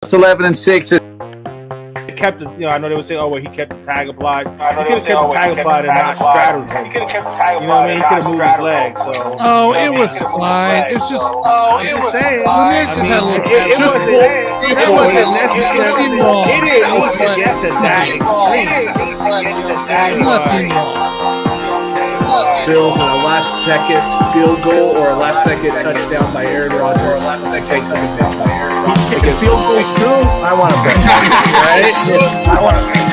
It's 11-6. Kept it, I know they would say, "Oh, well, he kept the tag applied." He could have kept the tag applied and not straddled him. He could have kept the tag applied. You know what I mean? He could have moved his leg. So. It was fine. It was just. It was fine. It wasn't necessarily wrong. He didn't need to get to that extreme. Nothing wrong. Bills in a last-second field goal or a last-second touchdown by Aaron Rodgers or a last-second touchdown by Aaron Rodgers. Kicking field goals too? I want to bet. Right? I want to bet.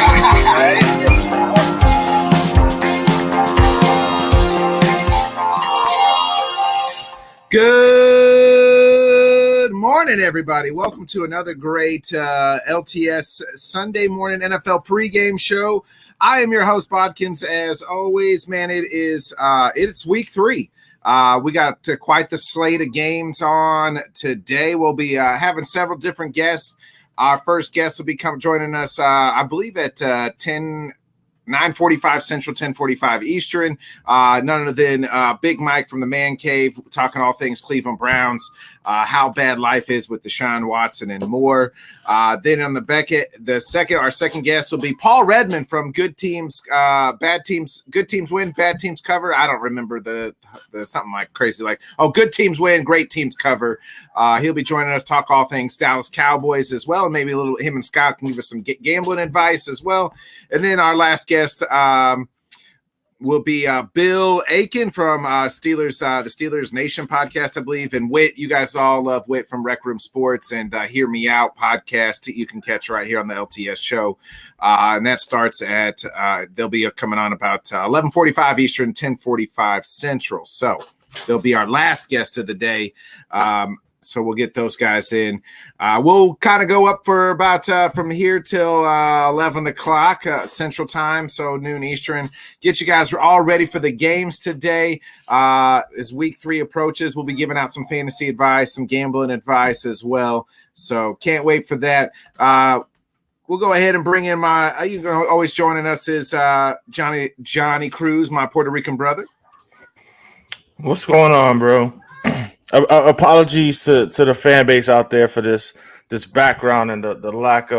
Good morning, everybody. Welcome to another great LTS Sunday morning NFL pregame show. I am your host, Bodkins. As always, man, it's week 3. We got quite the slate of games on today. We'll be having several different guests. Our first guest will be joining us, I believe, at 9:45 Central, 10:45 Eastern. None other than Big Mike from the Man Cave, talking all things Cleveland Browns, how bad life is with Deshaun Watson and more. Then on the Beckett, our second guest will be Paul Redmond from Good Teams, Bad Teams, Good Teams Win, Bad Teams Cover. I don't remember the something like crazy like, Good Teams Win, Great Teams Cover. He'll be joining us, talk all things Dallas Cowboys as well. Maybe a little, him and Scott can give us some gambling advice as well. And then our last guest will be Bill Aiken from the Steelers Nation podcast, I believe, and Whit. You guys all love Whit from Rec Room Sports and Hear Me Out podcast. You can catch right here on the LTS show, and that starts at they'll be coming on about 11:45 Eastern, 10:45 Central. So they'll be our last guest of the day. So we'll get those guys in. We'll kind of go up for about from here till 11 o'clock Central Time, so noon Eastern. Get you guys all ready for the games today. As week 3 approaches, we'll be giving out some fantasy advice, some gambling advice as well. So can't wait for that. We'll go ahead and bring in always joining us is Johnny Cruz, my Puerto Rican brother. What's going on, bro? Apologies to the fan base out there for this background and the lack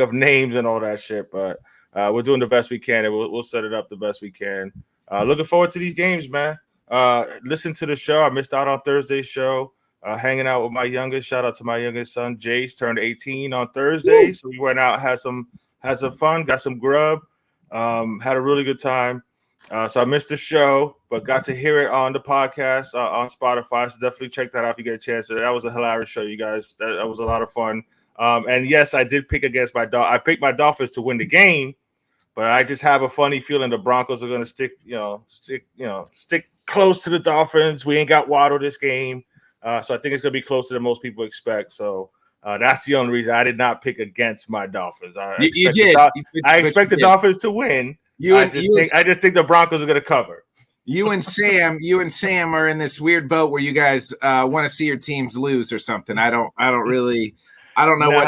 of names and all that shit, but we're doing the best we can and we'll set it up the best we can. Looking forward to these games, man. Listen to the show. I missed out on Thursday's show. Hanging out with my youngest. Shout out to my youngest son, Jace, turned 18 on Thursday. Woo! So we went out, had some fun, got some grub, had a really good time. So I missed the show, but got to hear it on the podcast on Spotify. So definitely check that out if you get a chance. That was a hilarious show, you guys. That was a lot of fun. And yes, I did pick against my Dolphins. I picked my Dolphins to win the game, but I just have a funny feeling the Broncos are going to stick close to the Dolphins. We ain't got Waddle this game, so I think it's going to be closer than most people expect. So that's the only reason I did not pick against my Dolphins. I expect the Dolphins to win. I just think the Broncos are going to cover. You and Sam are in this weird boat where you guys want to see your teams lose or something. I don't know what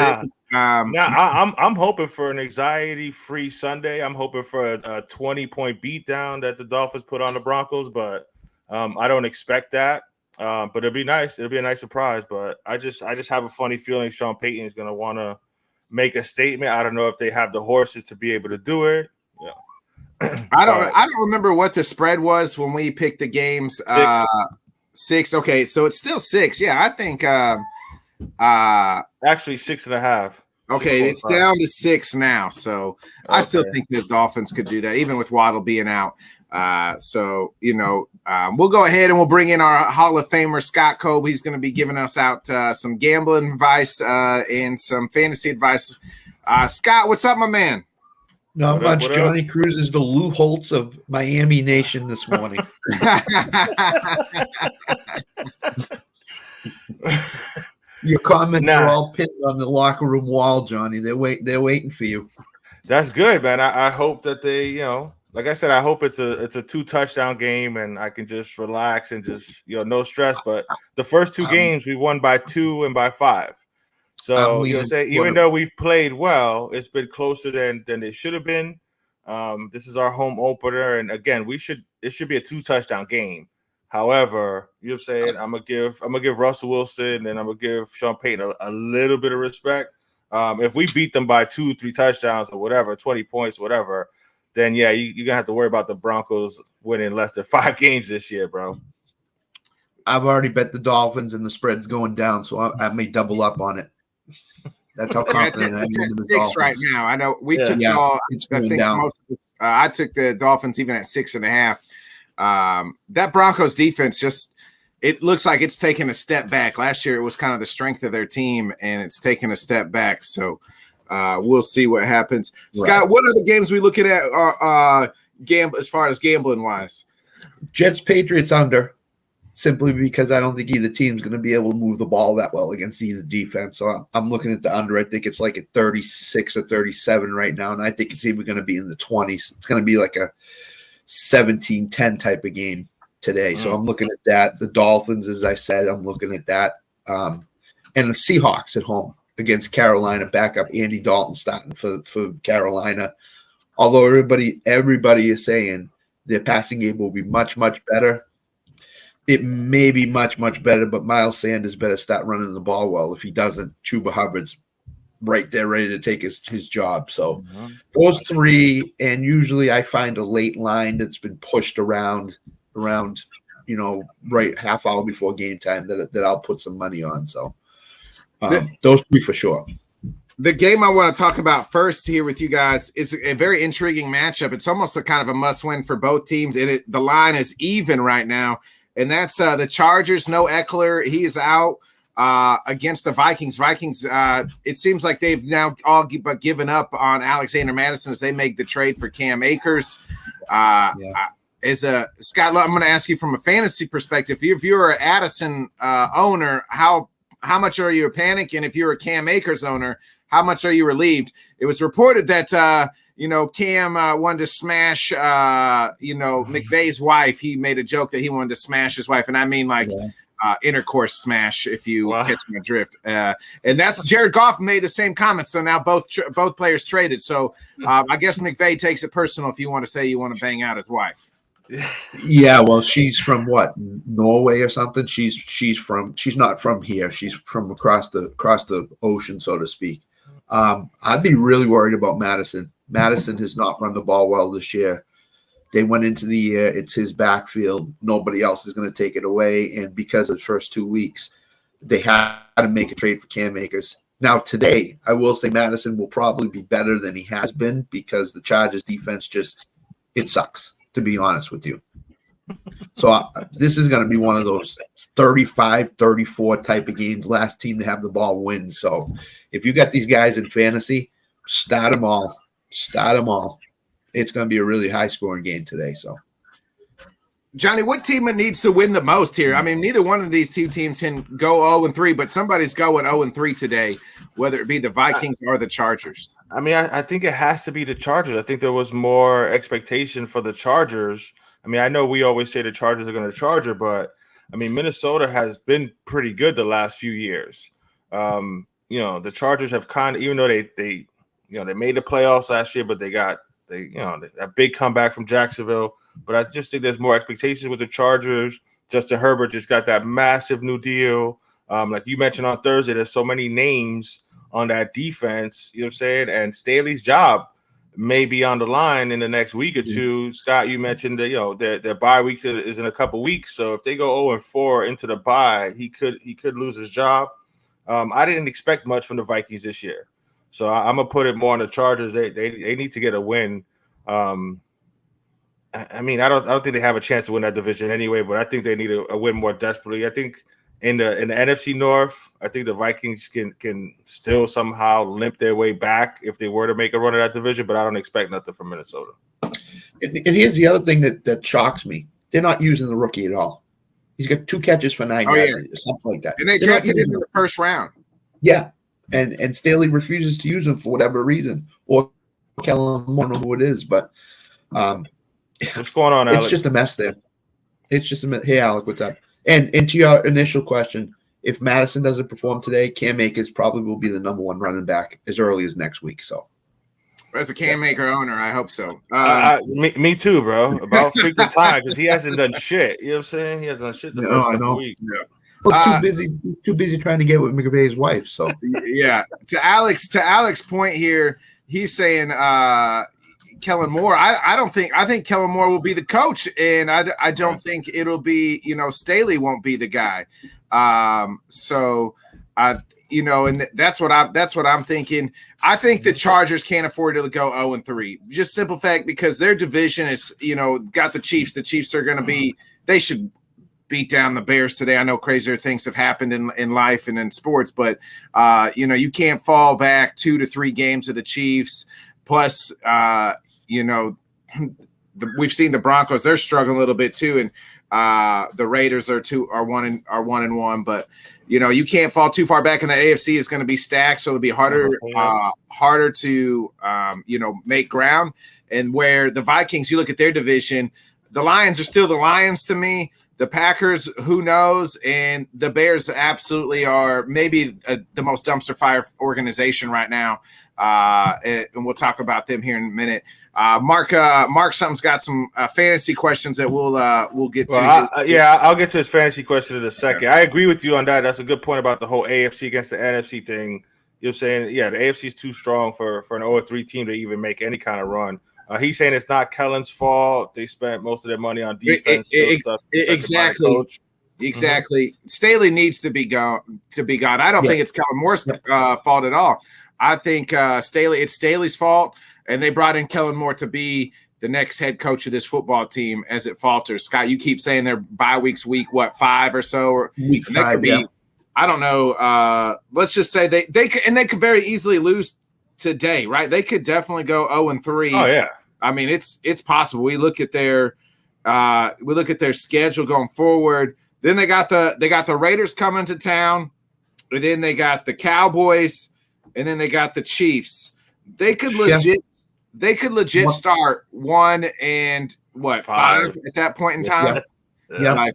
it is. I'm hoping for an anxiety-free Sunday. I'm hoping for a 20-point beatdown that the Dolphins put on the Broncos, but I don't expect that. But it'll be nice. It'll be a nice surprise. But I just have a funny feeling Sean Payton is going to want to make a statement. I don't know if they have the horses to be able to do it. Yeah. I don't remember what the spread was when we picked the games. 6. 6. Okay, so it's still 6. Yeah, I think actually 6.5. Okay, it's down to 6 now. So okay. I still think the Dolphins could do that, even with Waddle being out. So we'll go ahead and we'll bring in our Hall of Famer Scott Cobe. He's going to be giving us out some gambling advice and some fantasy advice. Scott, what's up, my man? Not much. Johnny Cruz is the Lou Holtz of Miami Nation this morning. Your comments are all pinned on the locker room wall, Johnny. They're waiting for you. That's good, man. I hope that they, like I said, I hope it's a 2-touchdown game and I can just relax and just no stress. But the first 2 games we won by 2 and by 5. So even though we've played well, it's been closer than it should have been. This is our home opener, and again, it should be a 2-touchdown game. However, you know what I'm saying? I'm gonna give Russell Wilson and I'm gonna give Sean Payton a little bit of respect. If we beat them by 2-3 touchdowns or whatever, 20 points, whatever, then yeah, you're gonna have to worry about the Broncos winning less than 5 games this year, bro. I've already bet the Dolphins and the spread's going down, so I may double up on it. That's how confident I am in the 6 Dolphins right now. I know we took yeah, it's I think down. Most of us, I took the Dolphins even at 6.5. That Broncos defense it looks like it's taken a step back. Last year it was kind of the strength of their team, and it's taken a step back. So we'll see what happens. Right. Scott, what are the games we looking at as far as gambling wise? Jets Patriots under. Simply because I don't think either team's going to be able to move the ball that well against either defense. So I'm looking at the under. I think it's like at 36 or 37 right now, and I think it's even going to be in the 20s. It's going to be like a 17-10 type of game today. So I'm looking at that. The Dolphins, as I said, I'm looking at that. And the Seahawks at home against Carolina, backup Andy Dalton starting for Carolina. Although everybody is saying their passing game will be much, much better. It may be much, much better, but Miles Sanders better start running the ball well. If he doesn't, Chuba Hubbard's right there ready to take his job. So those 3, and usually I find a late line that's been pushed around, right half hour before game time that I'll put some money on. So those 3 for sure. The game I want to talk about first here with you guys is a very intriguing matchup. It's almost a kind of a must-win for both teams, and the line is even right now. And that's the Chargers. No Eckler. He is out against the Vikings. Vikings, it seems like they've now all given up on Alexander Madison as they make the trade for Cam Akers. Scott, I'm going to ask you from a fantasy perspective. If you're an Addison owner, how much are you panicked? And if you're a Cam Akers owner, how much are you relieved? It was reported that Cam wanted to smash, McVay's wife. He made a joke that he wanted to smash his wife. And I mean intercourse smash, if you catch my drift. And that's Jared Goff made the same comment. So now both players traded. So I guess McVay takes it personal if you want to say you want to bang out his wife. Yeah, well, she's from what, Norway or something? She's not from here. She's from across the ocean, so to speak. I'd be really worried about Madison. Madison has not run the ball well this year. They went into the year. It's his backfield. Nobody else is going to take it away. And because of the first 2 weeks, they had to make a trade for Cam Akers. Now, today, I will say Madison will probably be better than he has been because the Chargers defense it sucks, to be honest with you. So this is going to be one of those 35-34 type of games. Last team to have the ball wins. So if you got these guys in fantasy, start them all. It's going to be a really high-scoring game today. So, Johnny, what team needs to win the most here? I mean, neither one of these 2 teams can go 0-3, but somebody's going 0-3 today, whether it be the Vikings or the Chargers. I mean, I think it has to be the Chargers. I think there was more expectation for the Chargers. I mean, I know we always say the Chargers are going to charger, but I mean, Minnesota has been pretty good the last few years. The Chargers have even though they made the playoffs last year, but they got a big comeback from Jacksonville. But I just think there's more expectations with the Chargers. Justin Herbert just got that massive new deal. Like you mentioned on Thursday, there's so many names on that defense, you know what I'm saying? And Staley's job may be on the line in the next week or two. Scott, you mentioned that their bye week is in a couple weeks. So if they go 0-4 into the bye, he could lose his job. I didn't expect much from the Vikings this year. So I'm gonna put it more on the Chargers. They need to get a win. I mean, I don't think they have a chance to win that division anyway, but I think they need a win more desperately. I think in the NFC North, I think the Vikings can still somehow limp their way back if they were to make a run of that division, but I don't expect nothing from Minnesota. And here's the other thing that shocks me. They're not using the rookie at all. He's got 2 catches for 9 yards, or something like that. And they drafted him in the first round. Yeah. And Staley refuses to use him for whatever reason. Or Kellen Moore, I don't know who it is, but what's going on, Alex? It's just a mess there. It's just a mess. Hey, Alec, what's up? And to your initial question, if Madison doesn't perform today, Cam Akers probably will be the number 1 running back as early as next week. So As a can maker owner, I hope so. Me too, bro. About freaking time because he hasn't done shit. You know what I'm saying? He hasn't done shit the first couple of weeks. Yeah. Well, too busy trying to get with McVay's wife. So yeah. To Alex's point here, he's saying Kellen Moore. I think Kellen Moore will be the coach, and I don't think it'll be Staley won't be the guy. And that's what I'm thinking. I think the Chargers can't afford to go 0-3. Just simple fact because their division is, got the Chiefs. The Chiefs are going to they should beat down the Bears today. I know crazier things have happened in life and in sports, but you can't fall back 2 to 3 games of the Chiefs. Plus, we've seen the Broncos; they're struggling a little bit too, and the Raiders are 1-1. But you can't fall too far back, and the AFC is going to be stacked, so it'll be harder to make ground. And where the Vikings, you look at their division, the Lions are still the Lions to me. The Packers, who knows, and the Bears absolutely are maybe the most dumpster fire organization right now. And we'll talk about them here in a minute. Mark something's got some fantasy questions that we'll get to. I'll get to his fantasy question in a second. I agree with you on that. That's a good point about the whole AFC against the NFC thing. You know what I'm saying? Yeah, the AFC is too strong for an 0-3 team to even make any kind of run. He's saying it's not Kellen's fault. They spent most of their money on defense. Exactly. Mm-hmm. Staley needs to be gone. I don't think it's Kellen Moore's fault at all. I think it's Staley's fault, and they brought in Kellen Moore to be the next head coach of this football team as it falters. Scott, you keep saying their bye week's week 5 or so, or week 5. Yeah. I don't know. Let's just say they could very easily lose today, right? They could definitely go 0-3. Oh yeah. I mean, it's possible. We look at their schedule going forward. Then they got the Raiders coming to town, and then they got the Cowboys, and then they got the Chiefs. They could legit start 1 and 5 at that point in time. Yeah.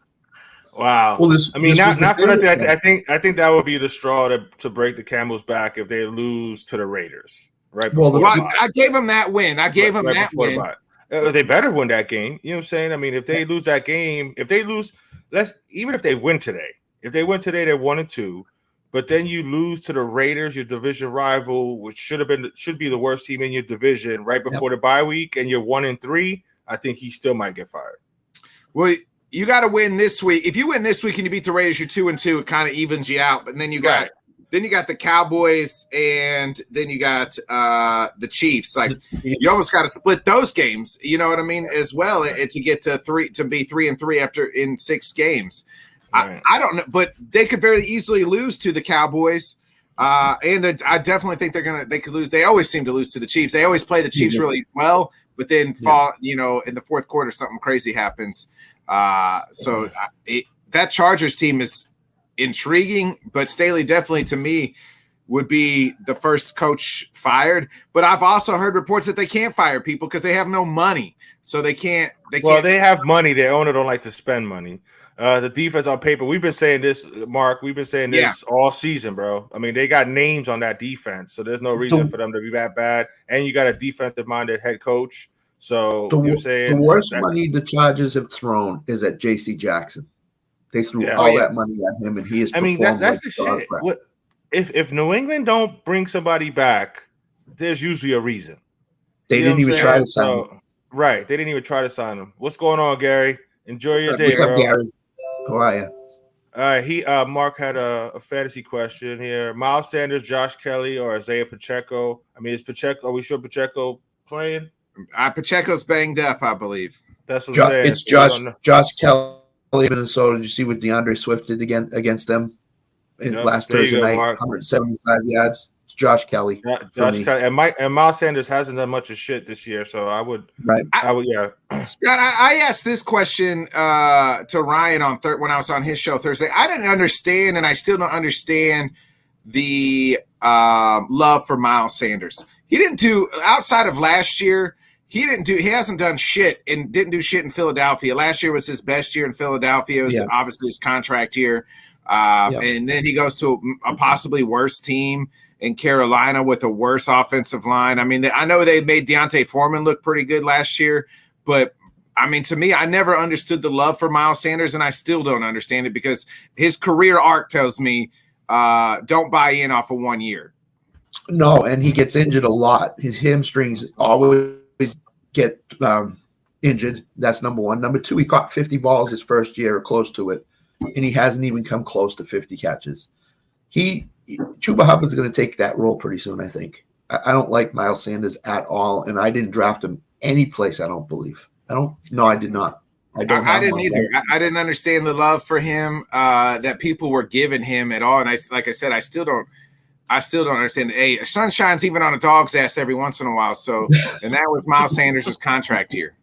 Wow. Well, not for nothing. I think that would be the straw to break the camel's back if they lose to the Raiders. Right. I gave them that win. They better win that game. You know what I'm saying? I mean, if they lose that game, even if they win today, they're 1-2. But then you lose to the Raiders, your division rival, which should be the worst team in your division right before the bye week, and you're 1-3. I think he still might get fired. Well, you got to win this week. If you win this week and you beat the Raiders, you're 2-2. It kind of evens you out. But then you got the Cowboys, and then you got the Chiefs. Like you almost got to split those games. You know what I mean? As well, to get to be 3-3 after in 6 games. Right. I don't know, but they could very easily lose to the Cowboys, and I definitely think they could lose. They always seem to lose to the Chiefs. They always play the Chiefs really well, but then fall. In the fourth quarter, something crazy happens. That Chargers team is intriguing, but Staley definitely to me would be the first coach fired. But I've also heard reports that they can't fire people because they have no money, so they can't. They have money. Their owner don't like to spend money. The defense on paper, we've been saying this, Mark. We've been saying this all season, bro. I mean, they got names on that defense, so there's no reason for them to be that bad. And you got a defensive-minded head coach. So the worst money the Chargers have thrown is at J.C. Jackson. They threw all that money at him, and he is. I mean, that's the shit. If New England don't bring somebody back, there's usually a reason. They didn't even try to sign him. Right, they didn't even try to sign him. What's going on, Gary? Enjoy your day, What's bro. up, Gary? How are you? All right, Mark had a fantasy question here. Miles Sanders, Josh Kelly, or Isaiah Pacheco? I mean, are we sure Pacheco playing? Pacheco's banged up, I believe. That's what I'm saying. It's Josh Kelly, Minnesota. Did you see what DeAndre Swift did against them last Thursday night? Mark. 175 yards. It's Josh Kelly. Josh Kelly and Miles Sanders hasn't done much of shit this year, so I would. Yeah. Scott, I asked this question to Ryan when I was on his show Thursday. I didn't understand, and I still don't understand the love for Miles Sanders. He didn't do outside of last year. He hasn't done shit and didn't do shit in Philadelphia. Last year was his best year in Philadelphia. It was obviously his contract year. And then he goes to a possibly worse team in Carolina with a worse offensive line. I mean, I know they made Deontay Foreman look pretty good last year, but I mean, to me, I never understood the love for Miles Sanders, and I still don't understand it because his career arc tells me don't buy in off of 1 year. No, and he gets injured a lot. His hamstrings always get injured. That's number one. Number two, he caught 50 balls his first year or close to it, and he hasn't even come close to 50 catches. Chuba Hubbard's going to take that role pretty soon, I think. I don't like Miles Sanders at all, and I didn't draft him any place, I don't believe. No, I did not. I didn't either. I didn't understand the love for him that people were giving him at all. And like I said, I still don't understand. Hey, sun shines even on a dog's ass every once in a while. So, and that was Miles Sanders' contract year.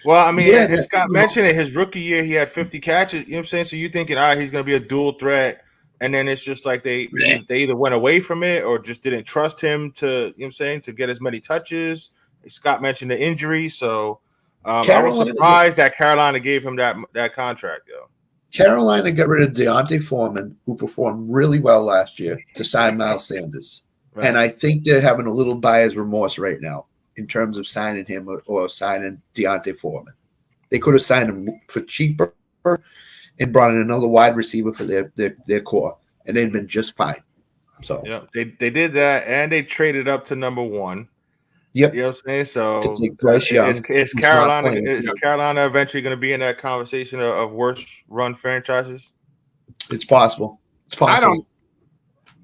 Well, I mean, Scott mentioned it. His rookie year, he had 50 catches. You know what I'm saying? So you're thinking, he's going to be a dual threat. And then it's just like they either went away from it or just didn't trust him to, you know what I'm saying, to get as many touches. Scott mentioned the injury. So I was surprised that Carolina gave him that contract, though. Carolina got rid of Deontay Foreman, who performed really well last year, to sign Miles Sanders. Right. And I think they're having a little buyer's remorse right now in terms of signing him or signing Deontay Foreman. They could have signed him for cheaper and brought in another wide receiver for their core, and they'd been just fine. So yeah, they did that, and they traded up to number one. Yep. You know what I'm saying? So is Carolina eventually going to be in that conversation of worst run franchises? It's possible. It's possible.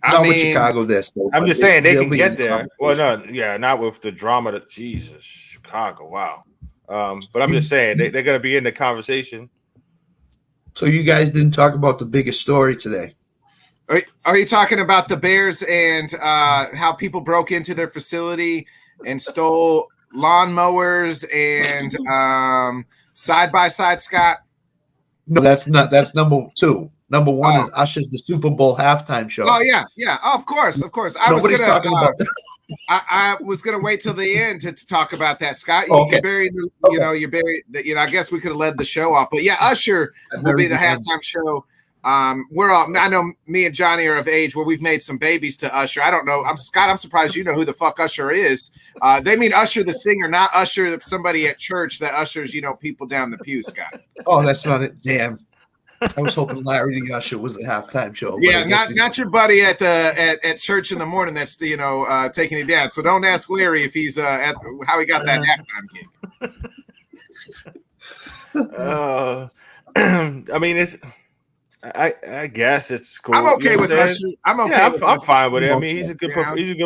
Not with Chicago I'm just saying they can get there. Well, not with the drama that Jesus, Chicago, wow. But I'm just saying they're going to be in the conversation. So you guys didn't talk about the biggest story today. Are you talking about the Bears and how people broke into their facility and stole lawnmowers and side-by-side, Scott? No, that's not. That's number two. Number one is Usher's the Super Bowl halftime show. Oh, yeah. Oh, of course. Nobody's talking about that. I was gonna wait till the end to talk about that, Scott. Okay. You're buried. You're buried. I guess we could have led the show off, but yeah, Usher will be the halftime show. We're all. I know me and Johnny are of age where we've made some babies to Usher. I don't know. Scott. I'm surprised you know who the fuck Usher is. They mean Usher the singer, not Usher somebody at church that ushers people down the pew. Scott. Oh, that's not it. Damn. I was hoping Larry the Usher was the halftime show. Yeah, not your buddy at church in the morning that's taking you down. So don't ask Larry if he's how he got that halftime gig. I mean, I guess it's cool. I'm okay with Usher. I'm fine with it. I mean, he's a good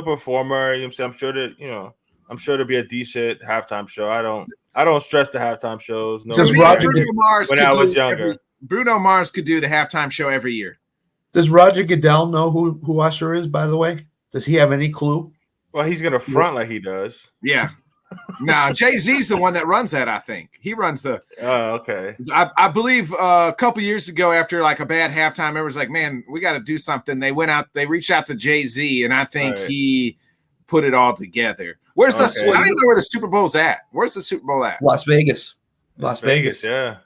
performer. You know what I'm saying? I'm sure it'll be a decent halftime show. I don't stress the halftime shows. No, when I was younger. Bruno Mars could do the halftime show every year. Does Roger Goodell know who Usher is, by the way? Does he have any clue? Well, he's going to front like he does. Yeah. No, Jay-Z's the one that runs that, I think. He runs the – Oh, okay. I believe a couple years ago after like a bad halftime, everyone's like, man, we got to do something. They reached out to Jay-Z, and I think he put it all together. Where's I don't even know where the Super Bowl's at. Where's the Super Bowl at? Las Vegas. Las Vegas, yeah.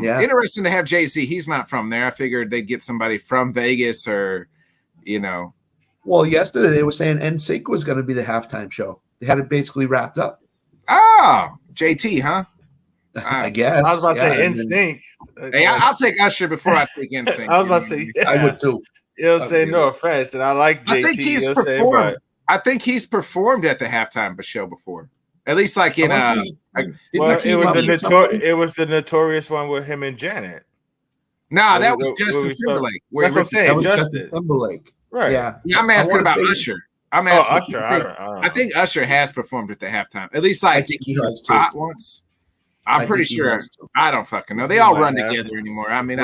Yeah, interesting to have Jay-Z. He's not from there. I figured they'd get somebody from Vegas or, Well, yesterday they were saying NSYNC was going to be the halftime show. They had it basically wrapped up. Oh, JT, huh? I guess. I was about to say NSYNC. Hey, I'll take Usher before I take NSYNC. I was about to say, I would too. You know what I'm saying? No offense, and I like JT. I think he's performed. I think he's performed at the halftime show before. At least like in it was the notorious one with him and Janet. Nah, that was Justin Timberlake. That's what I'm saying. That was Justin Timberlake. Right. Yeah. I'm asking about Usher. I'm asking. Usher. I think Usher has performed at the halftime. At least like he has spot once. I'm pretty sure. I don't fucking know. They all run together anymore. I mean,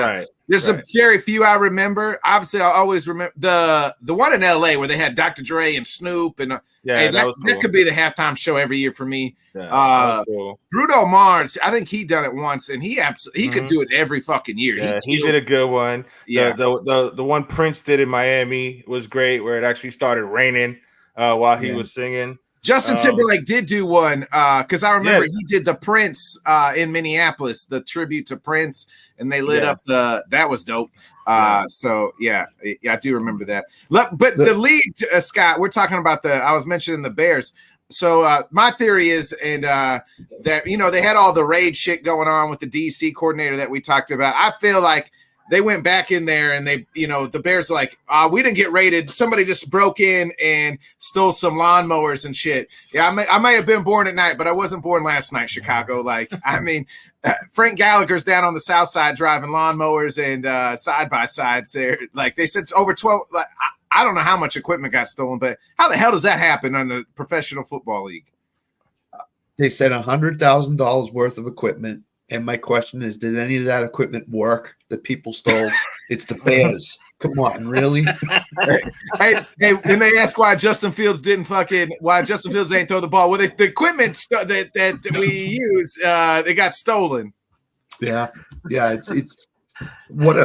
there's a very few I remember. Obviously, I always remember the one in LA where they had Dr. Dre and Snoop, and that could be the halftime show every year for me. Yeah, cool. Bruno Mars, I think he done it once, and he could do it every fucking year. Yeah, he did a good one. Yeah, the one Prince did in Miami was great, where it actually started raining while he was singing. Justin Timberlake did do one because I remember he did the Prince in Minneapolis, the tribute to Prince, and they lit up that was dope. So yeah, I do remember that. But the league, Scott, we're talking about I was mentioning the Bears. So my theory is, and that they had all the raid shit going on with the DC coordinator that we talked about. I feel like they went back in there and they, the Bears are like, we didn't get raided. Somebody just broke in and stole some lawnmowers and shit. Yeah, I may have been born at night, but I wasn't born last night, Chicago. Like, I mean, Frank Gallagher's down on the south side driving lawnmowers and side-by-sides there. Like, they said over 12 – like, I don't know how much equipment got stolen, but how the hell does that happen on the professional football league? They said $100,000 worth of equipment. And my question is, did any of that equipment work that people stole? It's the Bears. Come on, really? hey, when they ask why Justin Fields ain't throw the ball, well, the equipment that we use, they got stolen. Yeah. It's what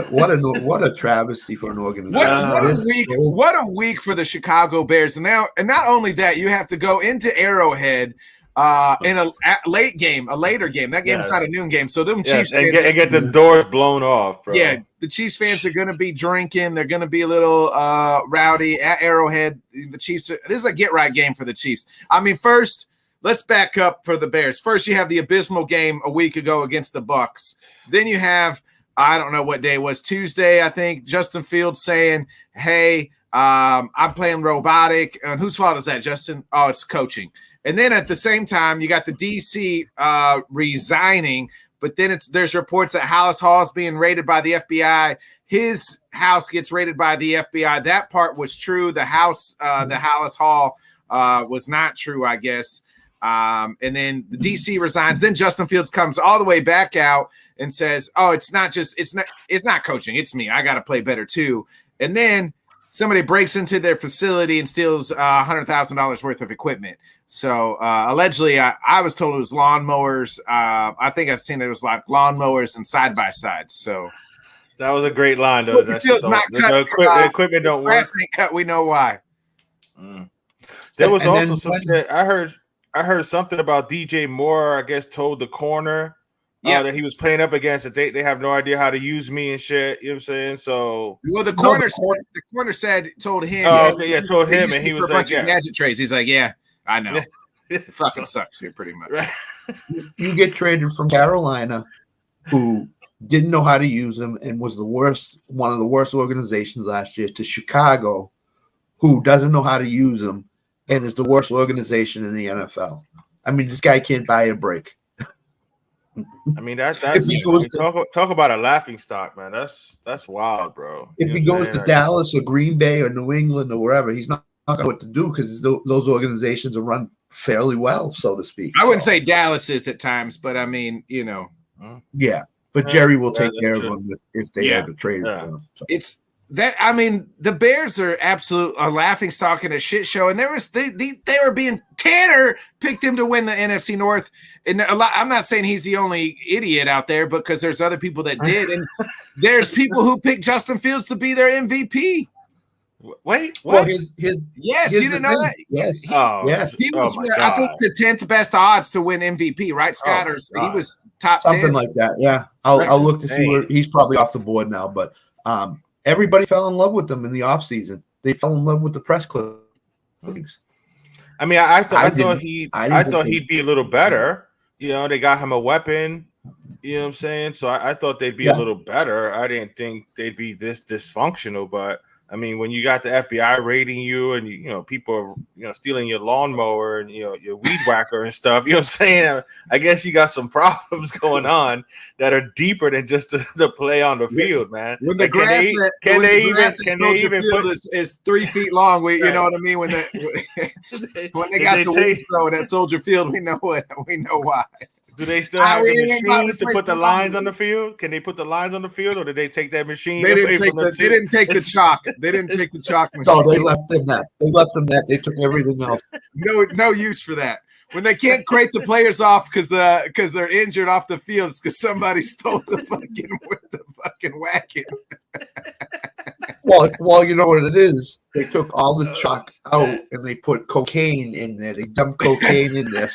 a travesty for an organization. What a week for the Chicago Bears, and not only that, you have to go into Arrowhead. In a later game. That game's not a noon game. So them Chiefs fans get the doors blown off, bro. Yeah, the Chiefs fans are going to be drinking. They're going to be a little rowdy at Arrowhead. The Chiefs. This is a get-right game for the Chiefs. I mean, first, let's back up for the Bears. First, you have the abysmal game a week ago against the Bucs. Then you have, I don't know what day it was, Tuesday, I think, Justin Fields saying, hey, I'm playing robotic. And whose fault is that, Justin? Oh, it's coaching. And then at the same time, you got the DC resigning, but then there's reports that Hallis Hall is being raided by the FBI. His house gets raided by the FBI. That part was true. The Hallis Hall was not true, I guess. And then the DC resigns. Then Justin Fields comes all the way back out and says, "Oh, it's not coaching. It's me. I got to play better too." And then somebody breaks into their facility and steals $100,000 worth of equipment. So allegedly, I was told it was lawnmowers. I think I've seen it was like lawnmowers and side-by-sides. So that was a great line, though. The equipment don't work. Grass ain't cut. We know why. There was also some shit. I heard something about DJ Moore, I guess, told the corner that he was playing up against it. They have no idea how to use me and shit. You know what I'm saying? So the corner told him. Oh, okay, told him, and he was like, gadget trays. He's like, yeah, I know. It fucking sucks here, pretty much. Right. You get traded from Carolina, who didn't know how to use them and was one of the worst organizations last year, to Chicago, who doesn't know how to use them and is the worst organization in the NFL. I mean, this guy can't buy a break. I mean, that's talk about a laughing stock, man. That's wild, bro. If he goes to Dallas or Green Bay or New England or wherever, he's not know what to do because those organizations are run fairly well, so to speak. I wouldn't say Dallas is at times, but I mean, Yeah, but Jerry will take care of them if they ever trade for him. So. It's that. I mean, the Bears are a laughing stock and a shit show, and they were being Tanner picked him to win the NFC North, and I'm not saying he's the only idiot out there because there's other people that did, and there's people who picked Justin Fields to be their MVP. Wait, what? Well, yes, you didn't know that? Yes. Yes. He was, I think, the 10th best odds to win MVP, right, Scott? Or he was top 10. Something like that, yeah. I'll look to see where he's probably off the board now, but everybody fell in love with him in the offseason. They fell in love with the press clippings. I mean, I thought he'd be a little better. You know, they got him a weapon. You know what I'm saying? So I thought they'd be a little better. I didn't think they'd be this dysfunctional, but I mean, when you got the FBI raiding you and, people are, stealing your lawnmower and, your weed whacker and stuff, you know what I'm saying? I guess you got some problems going on that are deeper than just the play on the field, man. When the grass is 3 feet long, you know what I mean? When they got the weeds growing at Soldier Field, we know why. Do they still have the machines to put the lines on the field? Can they put the lines on the field, or did they take that machine? They didn't take the chalk. They didn't take the chalk machine. No, they left them that. They took everything else. No use for that. When they can't crate the players off because they're injured off the field, it's because somebody stole the fucking wagon. Well, you know what it is. They took all the chalk out and they put cocaine in there. They dumped cocaine in there.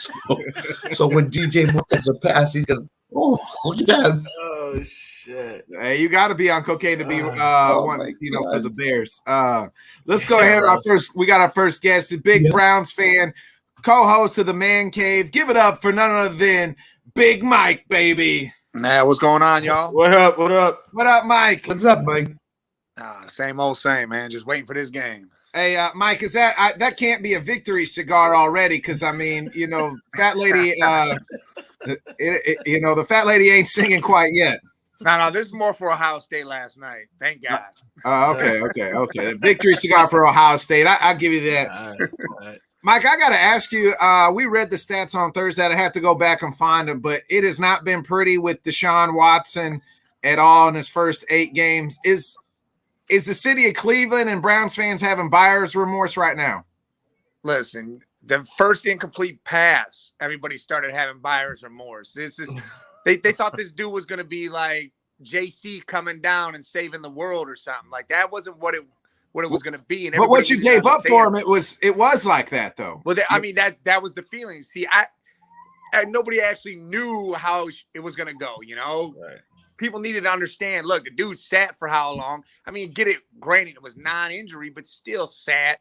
So when DJ Moore has a pass, he's gonna. Oh, look at that! Oh shit! Hey, you got to be on cocaine to be Oh one, my for God. the Bears. Let's go ahead. We got our first guest, a big Browns fan, co-host of the Man Cave. Give it up for none other than Big Mike, baby. Nah, what's going on, y'all? What up? What up? What up, Mike? What's up, Mike? Same old same, man. Just waiting for this game. Hey, Mike, is that can't be a victory cigar already? Because I mean, fat lady, the fat lady ain't singing quite yet. No, this is more for Ohio State last night. Thank God. Okay. Victory cigar for Ohio State. I'll give you that. All right. Mike, I got to ask you, we read the stats on Thursday. I had to go back and find them, but it has not been pretty with Deshaun Watson at all in his first 8 games. Is the city of Cleveland and Browns fans having buyer's remorse right now? Listen, the first incomplete pass, everybody started having buyer's remorse. This is they thought this dude was going to be like JC coming down and saving the world or something. Like that wasn't what it was going to be. And but what you gave up for him, it was like that though. Well, that was the feeling. See, nobody actually knew how it was going to go. Right. People needed to understand, look, the dude sat for how long? I mean, get it, granted, it was non-injury, but still sat.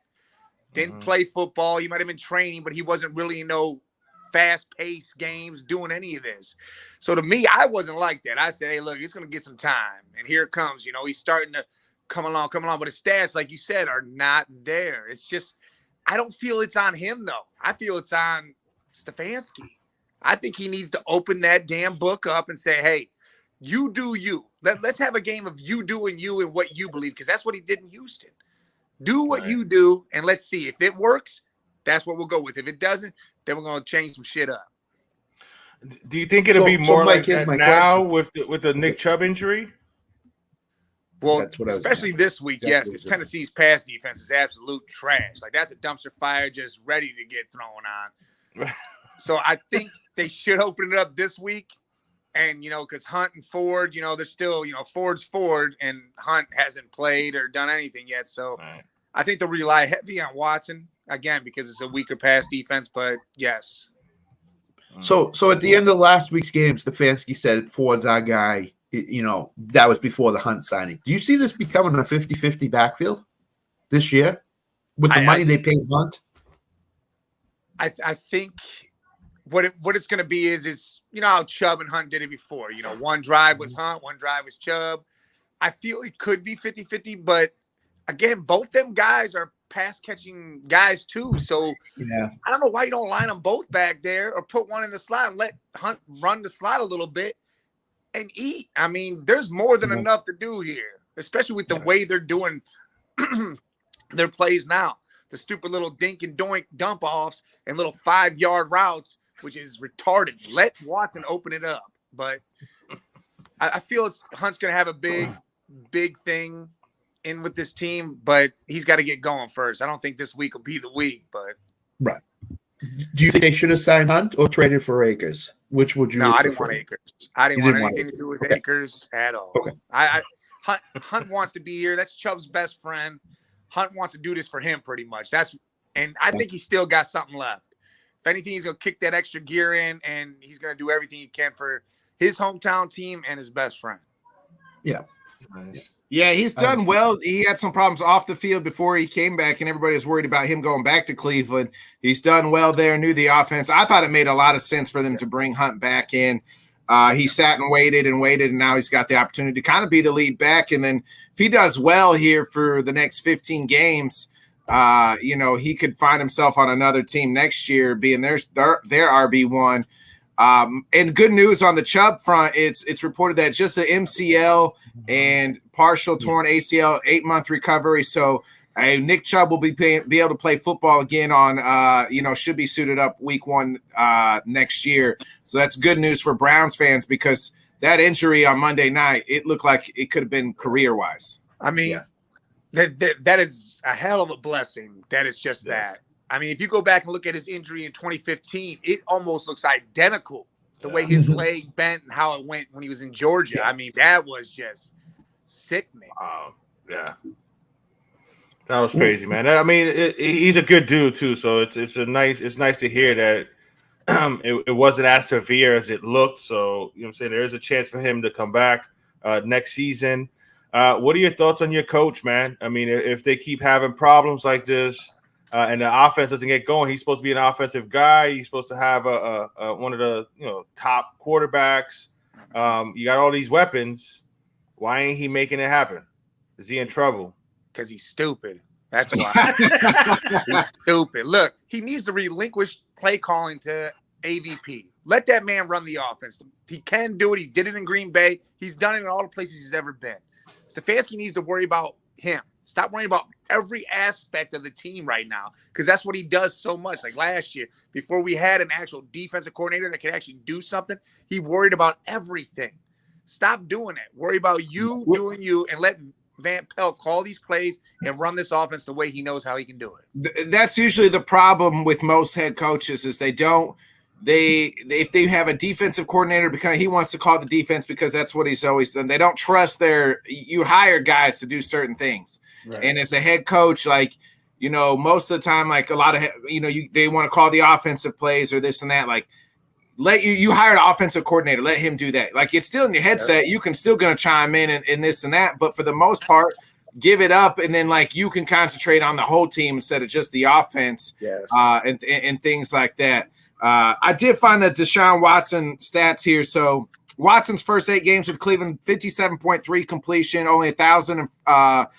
Didn't play football. He might have been training, but he wasn't really in no fast-paced games doing any of this. So to me, I wasn't like that. I said, hey, look, it's going to get some time. And here it comes. He's starting to come along. But his stats, like you said, are not there. It's just, I don't feel it's on him, though. I feel it's on Stefanski. I think he needs to open that damn book up and say, hey, you do you. Let's have a game of you doing you and what you believe, because that's what he did in Houston. Do what you do, and let's see. If it works, that's what we'll go with. If it doesn't, then we're going to change some shit up. Do you think it'll be more Mike, like that now with the Nick Chubb injury? Well, especially this week, yes, because Tennessee's pass defense is absolute trash. Like, that's a dumpster fire just ready to get thrown on. So I think they should open it up this week. And, because Hunt and Ford, they're still, Ford's Ford, and Hunt hasn't played or done anything yet. So I think they'll rely heavy on Watson, again, because it's a weaker pass defense. But, yes. So at the end of last week's game, Stefanski said Ford's our guy. That was before the Hunt signing. Do you see this becoming a 50-50 backfield this year with the money they paid Hunt? I think what it's going to be is how Chubb and Hunt did it before. One drive was Hunt, one drive was Chubb. I feel it could be 50-50, but again, both them guys are pass-catching guys too. So I don't know why you don't line them both back there or put one in the slot and let Hunt run the slot a little bit and eat. I mean, there's more than enough to do here, especially with the way they're doing their plays now. The stupid little dink and doink dump-offs and little 5-yard routes, which is retarded. Let Watson open it up. But I feel Hunt's going to have a big thing in with this team, but he's got to get going first. I don't think this week will be the week, but. Right. Do you think they should have signed Hunt or traded for Akers? Which would you? No, I didn't want Akers. I didn't want anything to do with Akers at all. Okay. Hunt wants to be here. That's Chubb's best friend. Hunt wants to do this for him pretty much. And I think he's still got something left. If anything, he's going to kick that extra gear in, and he's going to do everything he can for his hometown team and his best friend. Yeah. Yeah, he's done well. He had some problems off the field before he came back, and everybody was worried about him going back to Cleveland. He's done well there, knew the offense. I thought it made a lot of sense for them to bring Hunt back in. He sat and waited, and now he's got the opportunity to kind of be the lead back. And then if he does well here for the next 15 games, he could find himself on another team next year, being their RB1. And good news on the Chubb front, it's reported that just the MCL and partial torn ACL, 8-month recovery. So Nick Chubb will be able to play football again on, should be suited up week 1 next year. So that's good news for Browns fans, because that injury on Monday night, it looked like it could have been career-wise. I mean, that is a hell of a blessing. That is just that. I mean, if you go back and look at his injury in 2015, it almost looks identical, the way his leg bent and how it went when he was in Georgia. I mean, that was just sickening. Yeah. That was crazy, man. I mean, he's a good dude too, so it's nice to hear that it wasn't as severe as it looked. So you know what I'm saying, there is a chance for him to come back next season. What are your thoughts on your coach, man? I mean, if they keep having problems like this and the offense doesn't get going, he's supposed to be an offensive guy. He's supposed to have a one of the top quarterbacks. You got all these weapons. Why ain't he making it happen? Is he in trouble? Because he's stupid. That's why. He's stupid. Look, he needs to relinquish play calling to AVP. Let that man run the offense. He can do it. He did it in Green Bay. He's done it in all the places he's ever been. Stefanski needs to worry about him. Stop worrying about every aspect of the team right now, because that's what he does so much. Like last year, before we had an actual defensive coordinator that could actually do something, he worried about everything. Stop doing that. Worry about you doing you, and let Van Pelt call these plays and run this offense the way he knows how he can do it. That's usually the problem with most head coaches is if they have a defensive coordinator because he wants to call the defense because that's what he's always done. They don't trust you hire guys to do certain things. Right. And as a head coach, like, most of the time, like a lot of, they want to call the offensive plays or this and that. Like, you hire an offensive coordinator, let him do that. Like, it's still in your headset. You can still going to chime in this and that. But for the most part, give it up. And then like you can concentrate on the whole team instead of just the offense. Yes. And things like that. I did find that Deshaun Watson stats here. So Watson's first 8 games with Cleveland, 57.3 completion, only 1,000, about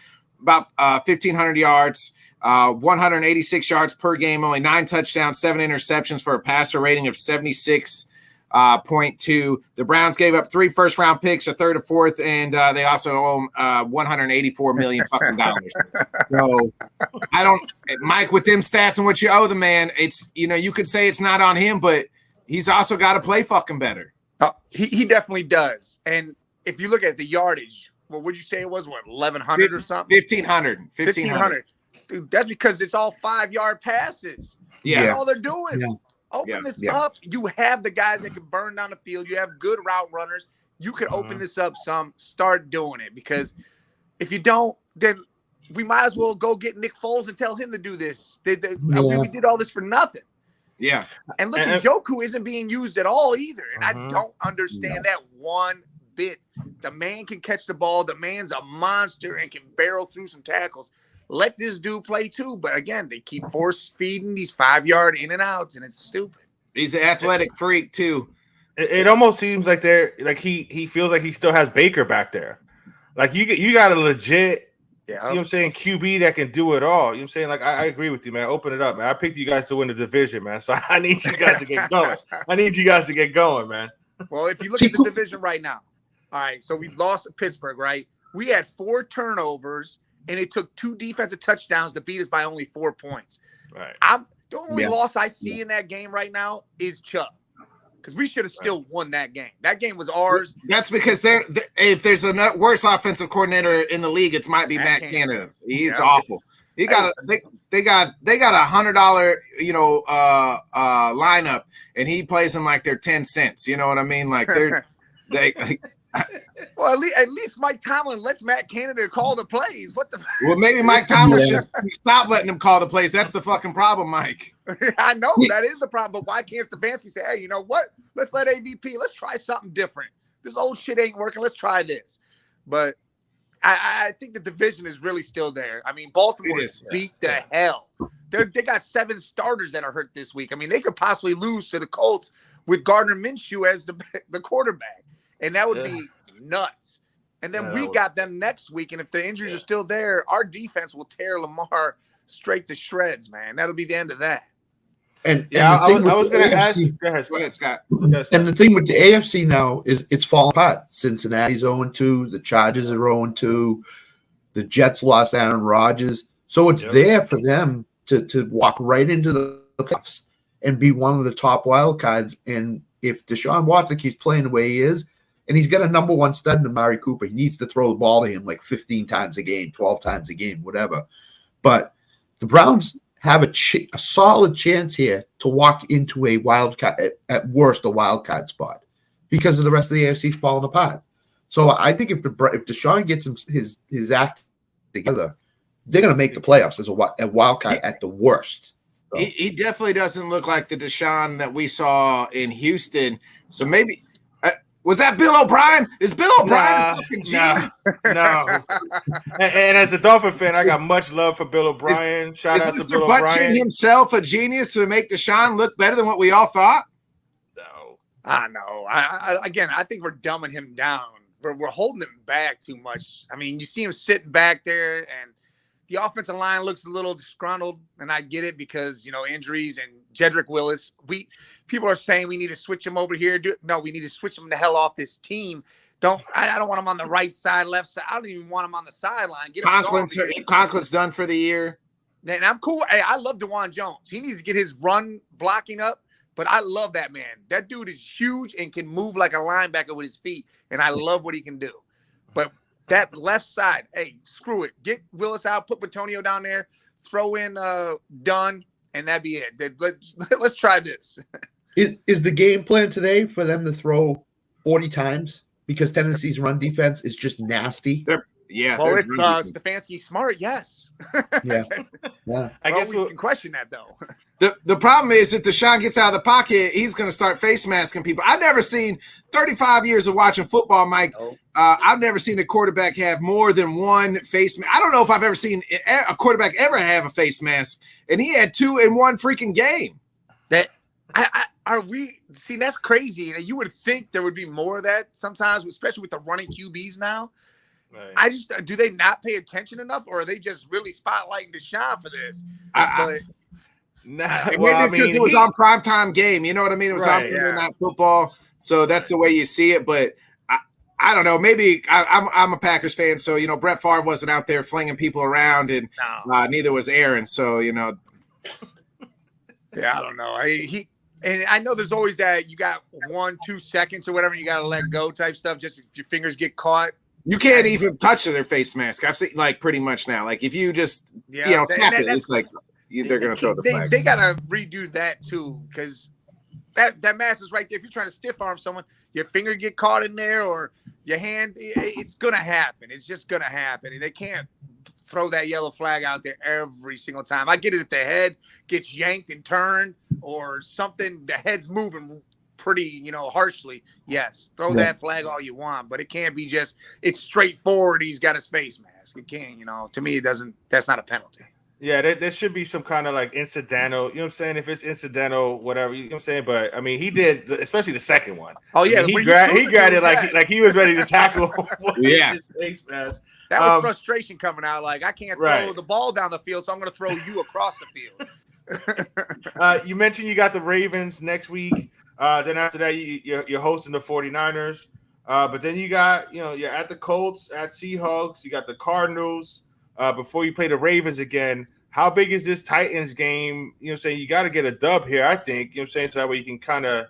1,500 yards, 186 yards per game, only 9 touchdowns, 7 interceptions for a passer rating of 76.2. The Browns gave up 3 first-round picks, a third, a fourth, and they also owe $184 million fucking dollars. So I don't, Mike, with them stats and what you owe the man, it's you could say it's not on him, but he's also got to play fucking better. He definitely does. And if you look at the yardage, what would you say it was? 1,100 or something? 1,500. Dude, that's because it's all 5-yard passes. Yeah. That's all they're doing. Yeah. Open this up. You have the guys that can burn down the field. You have good route runners. You can open this up some. Start doing it, because if you don't, then we might as well go get Nick Foles and tell him to do this. We did all this for nothing. Yeah. And look, Njoku isn't being used at all either. And I don't understand that one bit. The man can catch the ball. The man's a monster and can barrel through some tackles. Let this dude play too. But again, they keep force feeding these 5-yard in and outs, and it's stupid. He's an athletic freak too. It almost seems like he feels like he still has Baker back there. Like you got a legit, you know what I'm saying, QB that can do it all. You know what I'm saying? Like I agree with you, man. Open it up, man. I picked you guys to win the division, man. So I need you guys to get going. Man. Well, if you look at the division right now, all right, so we lost to Pittsburgh, right? We had 4 turnovers, and it took 2 defensive touchdowns to beat us by only 4 points. Right. The only loss I see in that game right now is Chubb, because we should have still won that game. That game was ours. That's because if there's a worse offensive coordinator in the league, it might be Matt Canada. He's awful. They got $100 lineup, and he plays them like they're 10 cents. You know what I mean? Like well, at least Mike Tomlin lets Matt Canada call the plays. What the? Well, maybe Mike Tomlin should stop letting him call the plays. That's the fucking problem, Mike. I know that is the problem, but why can't Stefanski say, "Hey, you know what? Let's let AVP. Let's try something different. This old shit ain't working. Let's try this." But I think the division is really still there. I mean, Baltimore beat the hell. They got 7 starters that are hurt this week. I mean, they could possibly lose to the Colts with Gardner Minshew as the quarterback. And that would be nuts. And then we got them next week. And if the injuries are still there, our defense will tear Lamar straight to shreds, man. That'll be the end of that. And I was going to ask you. Go ahead, Scott. And the thing with the AFC now is it's falling apart. Cincinnati's 0-2. The Chargers are 0-2. The Jets lost Aaron Rodgers. So it's there for them to walk right into the playoffs and be one of the top wild cards. And if Deshaun Watson keeps playing the way he is, and he's got a number 1 stud in Amari Cooper, he needs to throw the ball to him like 15 times a game, 12 times a game, whatever. But the Browns have a solid chance here to walk into a wild card, at worst a wild card spot, because of the rest of the AFC falling apart. So I think if Deshaun gets his act together, they're going to make the playoffs as a wild card at the worst. So. He definitely doesn't look like the Deshaun that we saw in Houston. So maybe was that Bill O'Brien? Is Bill O'Brien a fucking genius? No. And as a Dolphin fan, I got much love for Bill O'Brien. Shout out to Mr. Bill Butchin O'Brien. himself a genius to make Deshaun look better than what we all thought? No. I know. I think we're dumbing him down. We're holding him back too much. I mean, you see him sitting back there, and the offensive line looks a little disgruntled, and I get it because, injuries and Jedrick Willis. People are saying we need to switch him over here. No, we need to switch him the hell off this team. I don't want him on the right side, left side. I don't even want him on the sideline. Conklin's done for the year. And I'm cool. Hey, I love DeJuan Jones. He needs to get his run blocking up, but I love that man. That dude is huge and can move like a linebacker with his feet, and I love what he can do. But that left side, hey, screw it. Get Willis out, put Batonio down there, throw in Dunn, and that'd be it. Let's try this. Is the game plan today for them to throw 40 times? Because Tennessee's run defense is just nasty. Well, if Stefanski's smart, yes. Yeah. I guess we can question that, though. The problem is if Deshaun gets out of the pocket, he's going to start face masking people. I've never seen 35 years of watching football, Mike. No. I've never seen a quarterback have more than one face mask. I don't know if I've ever seen a quarterback ever have a face mask, and he had 2 in one freaking game. That's crazy. You would think there would be more of that sometimes, especially with the running QBs now. Right. Do they not pay attention enough, or are they just really spotlighting Deshaun for this? Because it was on primetime game. You know what I mean? It was on night football. So that's the way you see it. But I don't know. Maybe I'm a Packers fan. So, Brett Favre wasn't out there flinging people around, and neither was Aaron. So, Yeah, I don't know. And I know there's always that you got 1-2 seconds or whatever, and you got to let go type stuff. Just if your fingers get caught. You can't even touch their face mask. I've seen pretty much now. If you just tap it, it's like they're gonna throw the flag. They gotta redo that too, because that mask is right there. If you're trying to stiff arm someone, your finger get caught in there or your hand, it's gonna happen. It's just gonna happen, and they can't throw that yellow flag out there every single time. I get it if the head gets yanked and turned or something, the head's moving pretty, harshly. Yes, throw that flag all you want, but it can't be just it's straightforward. He's got his face mask. It can't, to me, it doesn't. That's not a penalty. Yeah, there should be some kind of incidental. You know what I'm saying? If it's incidental, whatever. You know what I'm saying? But I mean, he did, especially the second one. Oh yeah, he grabbed it like he was ready to tackle. His face mask. That was frustration coming out. I can't throw the ball down the field, so I'm going to throw you across the field. You mentioned you got the Ravens next week. Then after that, you're hosting the 49ers. But then you got, you're at the Colts, at Seahawks. You got the Cardinals before you play the Ravens again. How big is this Titans game? You know what I'm saying? You got to get a dub here, I think. You know what I'm saying? So that way you can kind of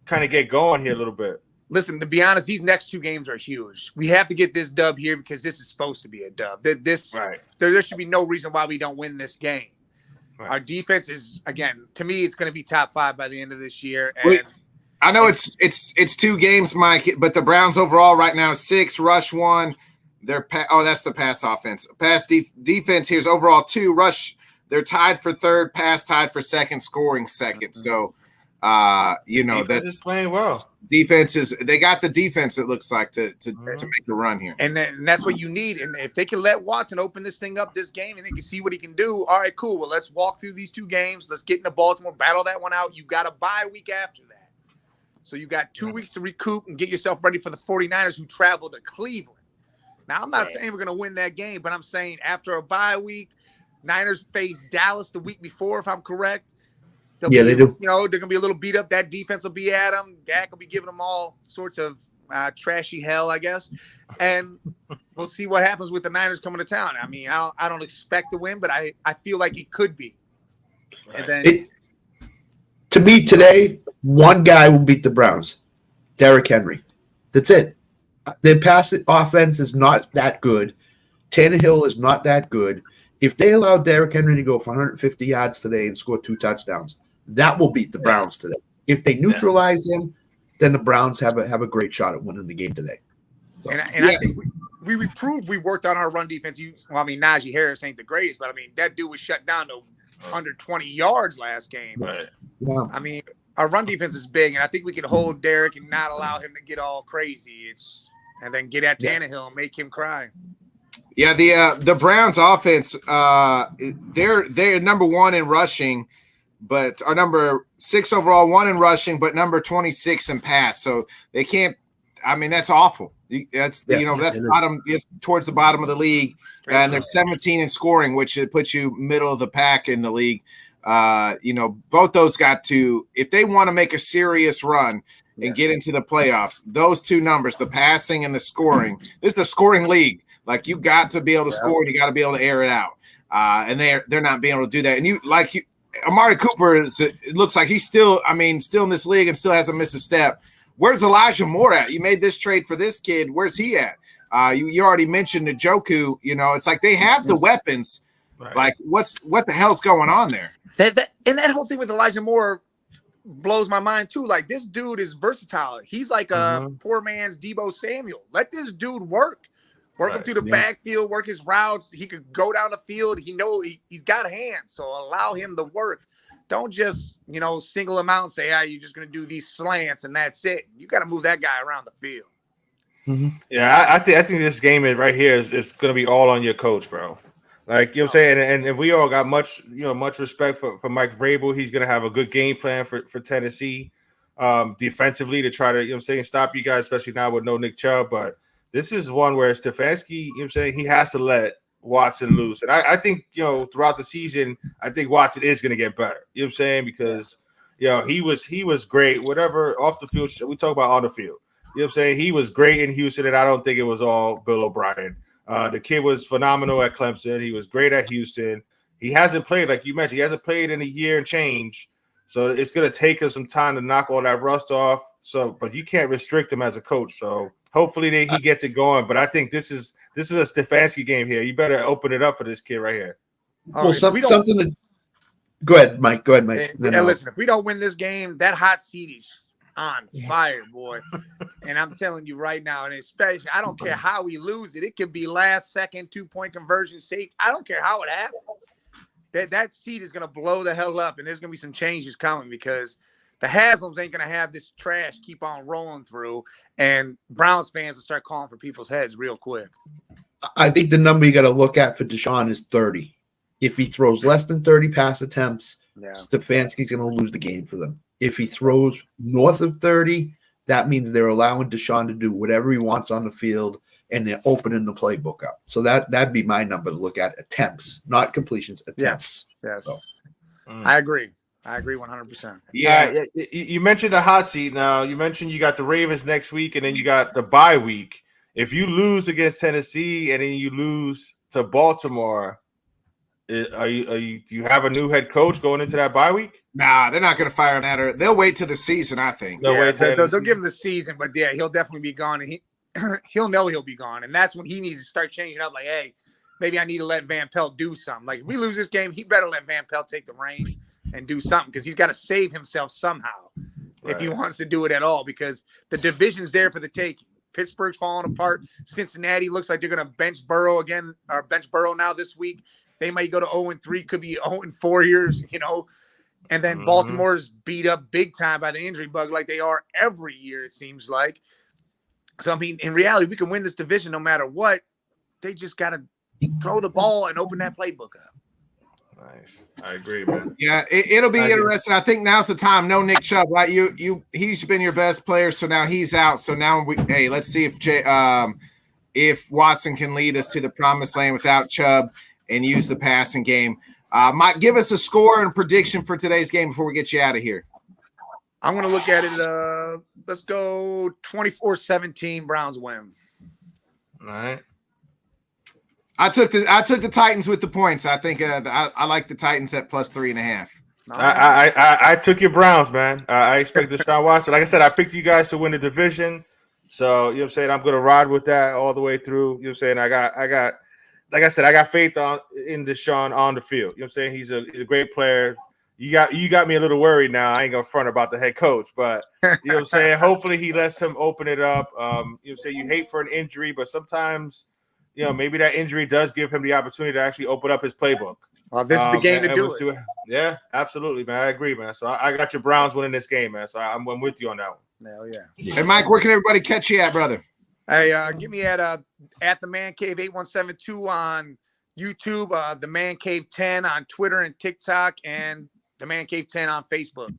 get going here a little bit. Listen, to be honest, these next 2 games are huge. We have to get this dub here because this is supposed to be a dub. There should be no reason why we don't win this game. Right. Our defense is, again, to me, it's going to be top 5 by the end of this year. And I know it's 2 games, Mike, but the Browns overall right now is 6, rush 1. That's the pass offense. Pass defense here's overall 2, rush. They're tied for 3rd, pass tied for 2nd, scoring 2nd. So, defense is playing well. They got the defense, it looks like, to make a run here. And that's what you need. And if they can let Watson open this thing up this game and they can see what he can do, all right, cool. Well, let's walk through these 2 games. Let's get into Baltimore, battle that one out. You got a bye week after that. So you got 2 weeks to recoup and get yourself ready for the 49ers who travel to Cleveland. Now, I'm not saying we're going to win that game, but I'm saying after a bye week, Niners face Dallas the week before, if I'm correct. They do. They're going to be a little beat up. That defense will be at them. Dak will be giving them all sorts of trashy hell, I guess. And we'll see what happens with the Niners coming to town. I mean, I don't expect to win, but I feel like it could be. And then, to me today, one guy will beat the Browns, Derrick Henry. That's it. Their pass offense is not that good. Tannehill is not that good. If they allow Derrick Henry to go for 150 yards today and score 2 touchdowns, that will beat the Browns today. If they neutralize him, then the Browns have a great shot at winning the game today. So. And I think we proved we worked on our run defense. Najee Harris ain't the greatest, but I mean, that dude was shut down to under 20 yards last game. Right. Yeah. I mean, our run defense is big, and I think we can hold Derek and not allow him to get all crazy. And then get at Tannehill and make him cry. Yeah, the Browns offense, they're number 1 in rushing, but are number 6 overall, 1 in rushing, but number 26 in pass. So they can't. I mean, that's awful. That's bottom. It's towards the bottom of the league, and they're 17 in scoring, which puts you middle of the pack in the league. Both those got to, if they want to make a serious run and get into the playoffs, those two numbers, the passing and the scoring. This is a scoring league. Like, you got to be able to score, and you got to be able to air it out. And they're not being able to do that. And Amari Cooper it looks like he's still in this league and still hasn't missed a step. Where's Elijah Moore at? You made this trade for this kid. Where's he at? You already mentioned Njoku. It's like they have the weapons. Right. Like, what the hell's going on there? That whole thing with Elijah Moore blows my mind too. Like, this dude is versatile. He's like a poor man's Deebo Samuel. Let this dude work him through the backfield, work his routes. He could go down the field. He's got hands, so allow him to work. Don't just, single him out and say, you're just going to do these slants and that's it. You got to move that guy around the field. Mm-hmm. Yeah, I think this game right here is going to be all on your coach, bro. Like, you know what I'm saying? And we all got much respect for Mike Vrabel. He's going to have a good game plan for Tennessee defensively to try to, stop you guys, especially now with no Nick Chubb. But this is one where Stefanski, he has to let Watson loose. And I think, throughout the season, I think Watson is going to get better. You know what I'm saying? Because, he was great. Whatever off the field, we talk about on the field. You know what I'm saying? He was great in Houston, and I don't think it was all Bill O'Brien. The kid was phenomenal at Clemson. He was great at Houston. He hasn't played, like you mentioned, he hasn't played in a year and change. So it's going to take him some time to knock all that rust off. But you can't restrict him as a coach. So hopefully he gets it going. But I think this is a Stefanski game here. You better open it up for this kid right here. Well, something to go ahead, Mike. Listen, if we don't win this game, that hot seat is on fire, boy. And I'm telling you right now, and especially, I don't care how we lose it. It could be last second 2-point conversion safe. I don't care how it happens. That seat is going to blow the hell up, and there's going to be some changes coming because the Haslams ain't going to have this trash keep on rolling through, and Browns fans will start calling for people's heads real quick. I think the number you got to look at for Deshaun is 30. If he throws less than 30 pass attempts, Stefanski's going to lose the game for them. If he throws north of 30, that means they're allowing Deshaun to do whatever he wants on the field, and they're opening the playbook up. So that'd be my number to look at: attempts, not completions. Attempts. Yes. So. I agree 100%. Yeah, you mentioned the hot seat. Now you mentioned you got the Ravens next week, and then you got the bye week. If you lose against Tennessee and then you lose to Baltimore, do you have a new head coach going into that bye week? Nah, they're not going to fire him at her. They'll wait till the season, I think. They'll give him the season, but he'll definitely be gone, and he'll know he'll be gone, and that's when he needs to start changing up. Like, hey, maybe I need to let Van Pelt do something. Like, if we lose this game, he better let Van Pelt take the reins and do something because he's got to save himself somehow if he wants to do it at all. Because the division's there for the taking. Pittsburgh's falling apart. Cincinnati looks like they're going to bench Burrow again, or bench Burrow now this week. They might go to 0-3, could be 0-4 years, And then Baltimore's beat up big time by the injury bug like they are every year, it seems like. So, I mean, in reality, we can win this division no matter what. They just got to throw the ball and open that playbook up. Nice. I agree, man. Yeah, it'll be interesting. I think now's the time. No Nick Chubb, right? He's been your best player, so now he's out. So now let's see if Watson can lead us to the promised land without Chubb and use the passing game. Mike, give us a score and prediction for today's game before we get you out of here. I'm going to look at it. Let's go 24-17 Browns win. All right. I took the Titans with the points. I think I like the Titans at +3.5. I took your Browns, man. I expect Deshaun Watson. Like I said, I picked you guys to win the division. So, you know what I'm saying? I'm going to ride with that all the way through. You know what I'm saying? I got like I said, I got faith in Deshaun on the field. You know what I'm saying? He's a great player. you got me a little worried now. I ain't gonna front about the head coach, but you know what I'm saying. Hopefully he lets him open it up. You say you hate for an injury, but sometimes maybe that injury does give him the opportunity to actually open up his playbook. Well, this is the game to do it. Yeah, absolutely, man. I agree, man. So I got your Browns winning this game, man. So I'm with you on that one. Hell yeah. Hey, Mike, where can everybody catch you at, brother? Hey, give me at the Man Cave 8172 on YouTube, the Man Cave 10 on Twitter and TikTok, and the Man Cave 10 on Facebook.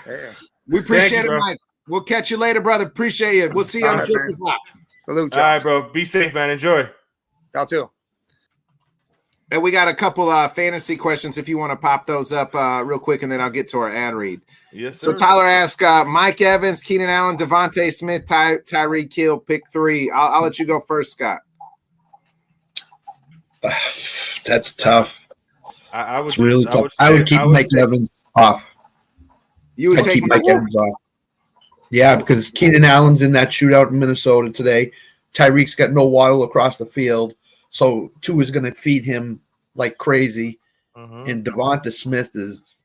Yeah. We appreciate it, Mike. We'll catch you later, brother. Appreciate you. We'll see you on the flip flop. Salute, y'all. All right, bro. Be safe, man. Enjoy. Y'all too. And we got a couple fantasy questions if you want to pop those up real quick, and then I'll get to our ad read. Yes, sir. So Tyler asked Mike Evans, Keenan Allen, Devontae Smith, Tyreek Hill, pick 3. I'll let you go first, Scott. That's tough. I would It's really tough. I would keep Mike Evans off. You would take Mike Evans off. Yeah, because Keenan Allen's in that shootout in Minnesota today. Tyreek's got no waddle across the field. So 2 is going to feed him like crazy. And Devonta Smith is,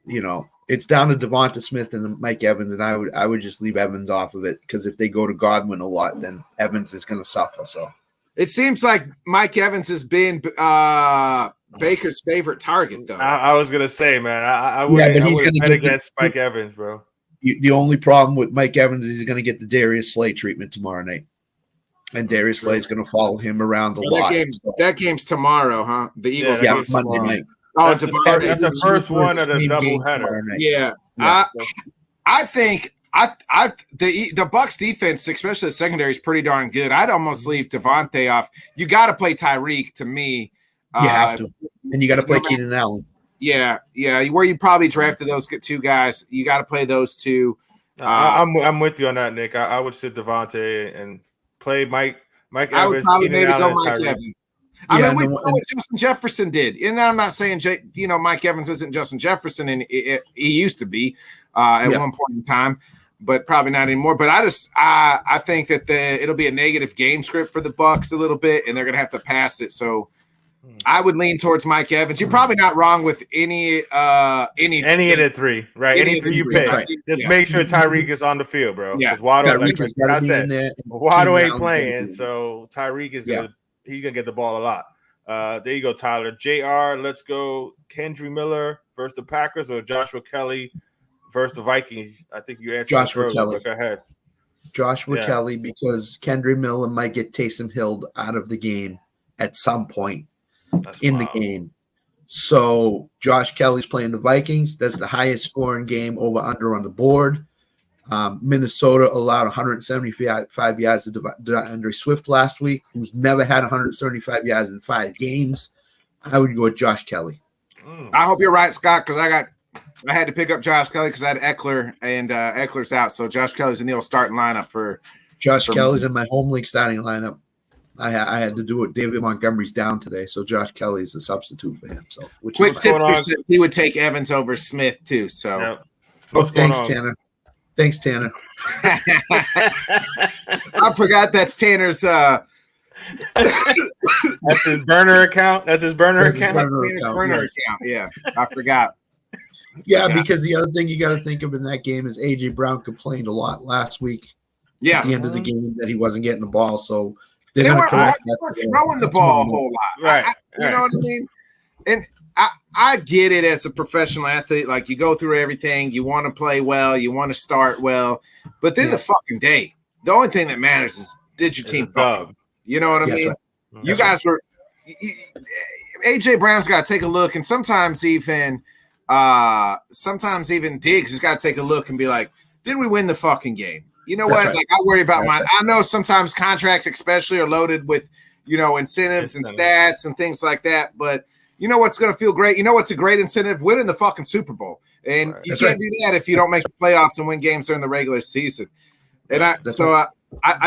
it's down to Devonta Smith and Mike Evans. And I would just leave Evans off of it because if they go to Godwin a lot, then Evans is going to suffer. So it seems like Mike Evans has been Baker's favorite target, though. I was going to say, man, I would bet against Mike Evans, bro. The only problem with Mike Evans is he's going to get the Darius Slay treatment tomorrow night. And Darius Slay is going to follow him around a lot. That game's tomorrow, huh? The Eagles. Yeah, Monday night. Oh, that's the first one of the doubleheader. Yeah. I think the Bucs defense, especially the secondary, is pretty darn good. I'd almost leave Devontae off. You got to play Tyreek to me. You have to. And you got to play Keenan Allen. Yeah. Where you probably drafted those 2 guys, you got to play those 2. I'm with you on that, Nick. I would sit Devontae and play Mike Evans. I would probably maybe go Mike Tyreek. Evans. I mean, we saw what Justin Jefferson did. And I'm not saying, Mike Evans isn't Justin Jefferson, and he used to be at one point in time, but probably not anymore. But I think that it'll be a negative game script for the Bucs a little bit, and they're going to have to pass it. So I would lean towards Mike Evans. You're probably not wrong with any of the 3, right? Any 3 you pick. Right. Just make sure Tyreek is on the field, bro. Yeah, because Waddle ain't playing, so Tyreek is he's gonna get the ball a lot. There you go, Tyler. JR, let's go. Kendry Miller versus the Packers or Joshua Kelly versus the Vikings. I think you answered Joshua Kelly. Go ahead. Joshua Kelly, because Kendry Miller might get Taysom Hill out of the game at some point. The game. So Josh Kelly's playing the Vikings. That's the highest scoring game over under on the board. Minnesota allowed 175 yards to DeAndre Swift last week, who's never had 175 yards in 5 games. I would go with Josh Kelly. I hope you're right, Scott, because I had to pick up Josh Kelly because I had Eckler, and Eckler's out. So Josh Kelly's in the old starting lineup for Josh Kelly's in my home league starting lineup. I had to do it. David Montgomery's down today, so Josh Kelly is the substitute for him. So, quick tips, he would take Evans over Smith too. So, Thanks, Tanner. I forgot that's Tanner's. That's his burner account. That's his burner account. Burner account. Yeah, I forgot. Yeah, because the other thing you got to think of in that game is A.J. Brown complained a lot last week. Yeah, at the end of the game that he wasn't getting the ball, so they were throwing the ball a whole lot. Right. You know what I mean? And I get it as a professional athlete. Like, you go through everything. You want to play well. You want to start well. But then the fucking day, the only thing that matters is did your team fuck? You know what I mean? Right. You guys were – A.J. Brown's got to take a look. And sometimes even Diggs has got to take a look and be like, did we win the fucking game? You know what? Right. Like, I worry about I know sometimes contracts especially are loaded with, incentives and stats and things like that. But you know what's going to feel great? You know what's a great incentive? Winning the fucking Super Bowl. And you can't do that if you don't make the playoffs and win games during the regular season. And I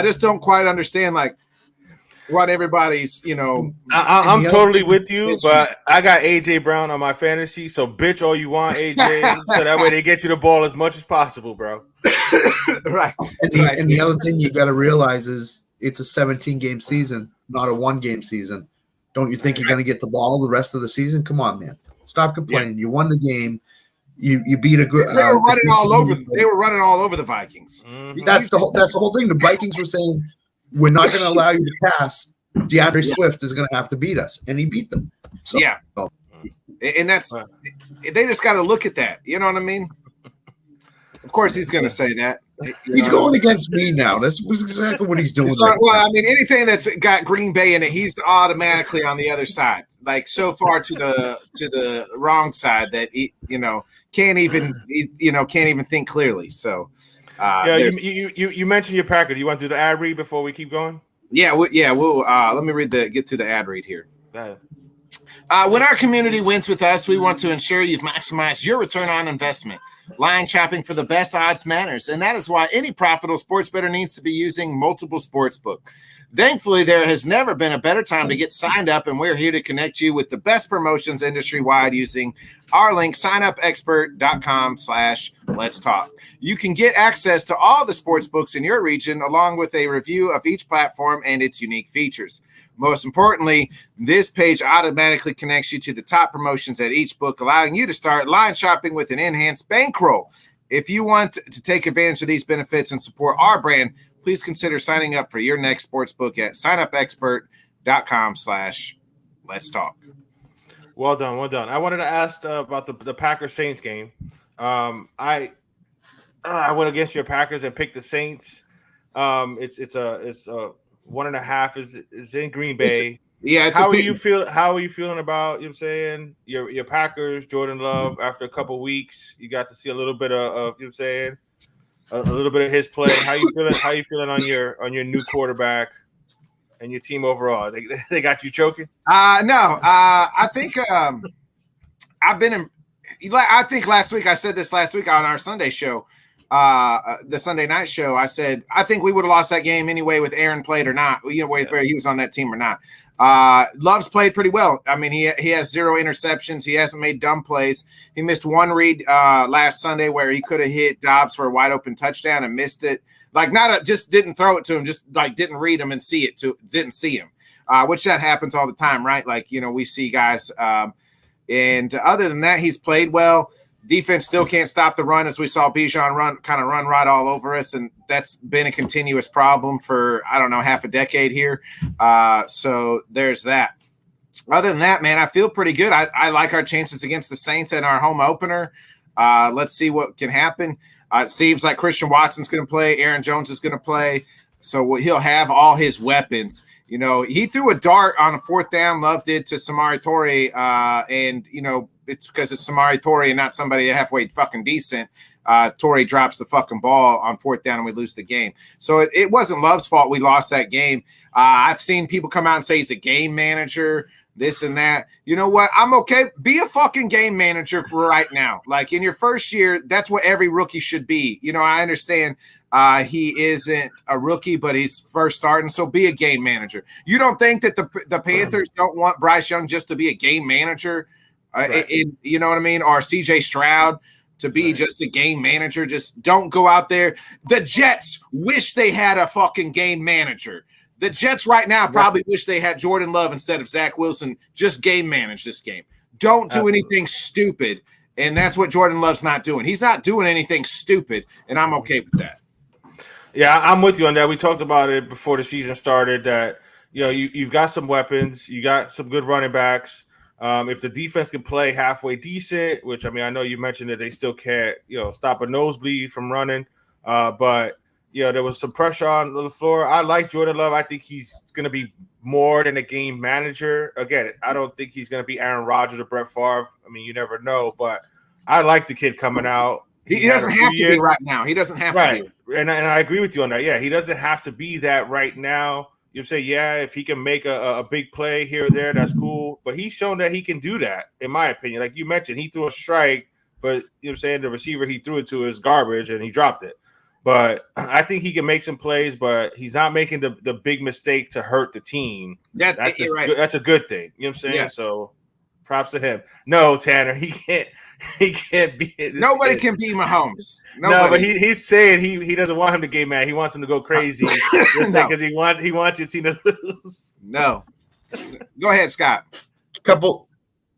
just don't quite understand, like, what everybody's, I'm totally with you, but I got A.J. Brown on my fantasy, so bitch all you want, A.J., so that way they get you the ball as much as possible, bro. Right. And the other thing you got to realize is it's a 17-game season, not a 1-game season. Don't you think you're going to get the ball the rest of the season? Come on, man. Stop complaining. You won the game. You beat a good. They were running all over. They were running all over the Vikings. Mhm. That's the whole thing. The Vikings were saying, we're not going to allow you to pass. DeAndre Swift is going to have to beat us, and he beat them. So, Yeah, and that's they just got to look at that. You know what I mean? Of course, he's going to say that. He's going against me now. That's exactly what he's doing. Well, I mean, anything that's got Green Bay in it, he's automatically on the other side. Like so far to the wrong side that he, can't even think clearly. So, you mentioned your Packers. You want to do the ad read before we keep going? We'll let me get to the ad read here. Go ahead. When our community wins with us, we want to ensure you've maximized your return on investment. Line shopping for the best odds matters, and that is why any profitable sports bettor needs to be using multiple sportsbook. Thankfully, there has never been a better time to get signed up, and we're here to connect you with the best promotions industry-wide using our link, signupexpert.com/let's talk. You can get access to all the sports books in your region, along with a review of each platform and its unique features. Most importantly, this page automatically connects you to the top promotions at each book, allowing you to start line shopping with an enhanced bankroll. If you want to take advantage of these benefits and support our brand, please consider signing up for your next sports book at signupexpert.com/let's talk. Well done. I wanted to ask about the Packers Saints game. I went against your Packers and picked the Saints. It's a 1.5 is in Green Bay. How are you feeling about, your Packers, Jordan Love? After a couple weeks, you got to see a little bit of a little bit of his play. How you feeling on your new quarterback and your team overall? They got you choking? No. I think I've been in. I think last week on our Sunday show, the Sunday night show, I said I think we would have lost that game anyway with Aaron played or not. Whether he was on that team or not. Love's played pretty well. I mean, he has 0 interceptions. He hasn't made dumb plays. He missed one read last Sunday where he could have hit Dobbs for a wide open touchdown and missed it. Like just didn't throw it to him, just like didn't read him and didn't see him, which that happens all the time, right? Like, we see guys. And other than that, he's played well. Defense still can't stop the run, as we saw Bijan run right all over us, and that's been a continuous problem for half a decade here. So there's that. Other than that, man, I feel pretty good. I like our chances against the Saints in our home opener. Let's see what can happen. It seems like Christian Watson's going to play. Aaron Jones is going to play, so he'll have all his weapons. He threw a dart on a 4th down. Love did to Samori Toure, and it's because it's Samori Toure and not somebody halfway fucking decent. Toure drops the fucking ball on 4th down and we lose the game. So it wasn't Love's fault we lost that game. I've seen people come out and say he's a game manager, this and that. You know what? I'm okay. Be a fucking game manager for right now. Like in your first year, that's what every rookie should be. I understand he isn't a rookie, but he's first starting. So be a game manager. You don't think that the Panthers don't want Bryce Young just to be a game manager? Right. You know what I mean? Or CJ Stroud to be just a game manager. Just don't go out there. The Jets wish they had a fucking game manager. The Jets right now probably wish they had Jordan Love instead of Zach Wilson. Just game manage this game. Don't do anything stupid. And that's what Jordan Love's not doing. He's not doing anything stupid, and I'm okay with that. Yeah, I'm with you on that. We talked about it before the season started that, you've got some weapons. You got some good running backs. If the defense can play halfway decent, which, I know you mentioned that they still can't, stop a nosebleed from running. But, there was some pressure on the floor. I like Jordan Love. I think he's going to be more than a game manager. Again, I don't think he's going to be Aaron Rodgers or Brett Favre. You never know. But I like the kid coming out. He doesn't have to be right now. He doesn't have to be. And I agree with you on that. Yeah, he doesn't have to be that right now. You say, if he can make a big play here or there, that's cool. But he's shown that he can do that, in my opinion. Like you mentioned, he threw a strike, but the receiver he threw it to is garbage, and he dropped it. But I think he can make some plays, but he's not making the big mistake to hurt the team. That's a good thing. You know what I'm saying? Yes. So props to him. No, Tanner, he can't be. Nobody can be Mahomes. No, but he's saying he doesn't want him to game man. He wants him to go crazy because he wants your team to lose. No. Go ahead, Scott. Couple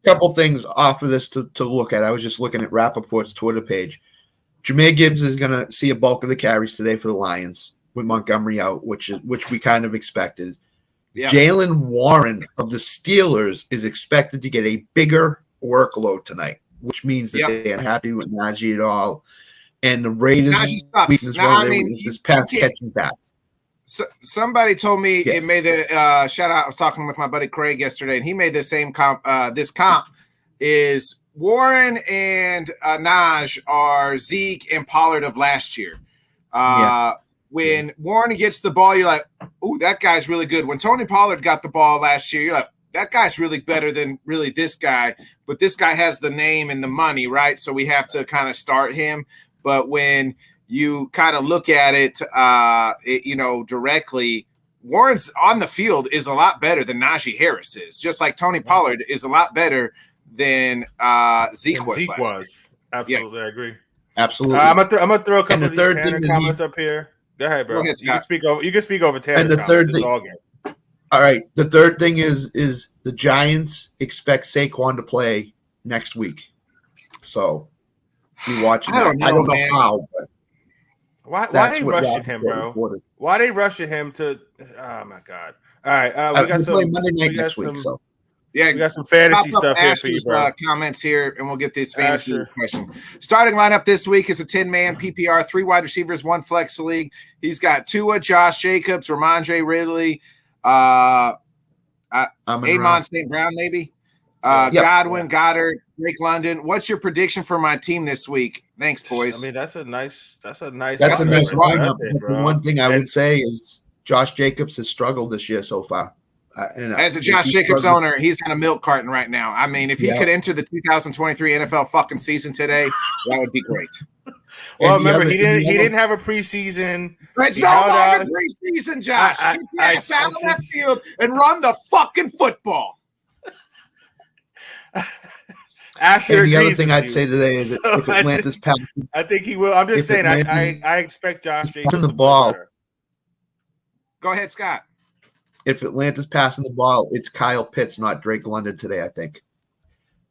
couple things off of this to look at. I was just looking at Rappaport's Twitter page. Jameer Gibbs is going to see a bulk of the carries today for the Lions with Montgomery out, which we kind of expected. Yeah. Jalen Warren of the Steelers is expected to get a bigger workload tonight, which means that they aren't happy with Najee at all. And the Raiders' weakness is this pass catching bats. So somebody told me it made the shout out. I was talking with my buddy Craig yesterday, and he made the same comp. This comp is Warren and Naj are Zeke and Pollard of last year. When Warren gets the ball, you're like, "Ooh, that guy's really good." When Tony Pollard got the ball last year, you're like, "That guy's really better than really this guy." But this guy has the name and the money, right? So we have to kind of start him. But when you kind of look at it, directly, Warren's on the field is a lot better than Najee Harris is, just like Tony Pollard is a lot better than Zeke was. Absolutely, I agree. Absolutely. I'm gonna throw a couple of these Tanner comments up here. Go ahead, bro. Go ahead, you can speak over Tanner. And the third thing, all right. The third thing is the Giants expect Saquon to play next week, so be watching. I don't know how, but why they rushing him, bro? Reported. Why they rushing him to? Oh my god! All right, we got some Monday night next week. So yeah, we got some fantasy stuff here for you, bro. Comments here, and we'll get this fantasy question. Starting lineup this week is a 10-man PPR, 3 wide receivers, 1 flex league. He's got Tua, Josh Jacobs, Ramondre Ridley, Amon St. Brown, maybe. Godwin, Goddard, Drake London. What's your prediction for my team this week? Thanks, boys. I mean, that's a nice lineup. The one thing I would say is Josh Jacobs has struggled this year so far. As a Josh Jacobs owner, he's on a milk carton right now. I mean, if he could enter the 2023 NFL fucking season today, that would be great. Well, remember, he didn't have a preseason. It's no longer preseason, Josh. Get your ass out of left field and run the fucking football. Asher, the other thing I'd say today is if Atlanta's passing, I think he will. I'm just saying, I expect Josh Jacobs the ball. Go ahead, Scott. If Atlanta's passing the ball, it's Kyle Pitts, not Drake London today, I think.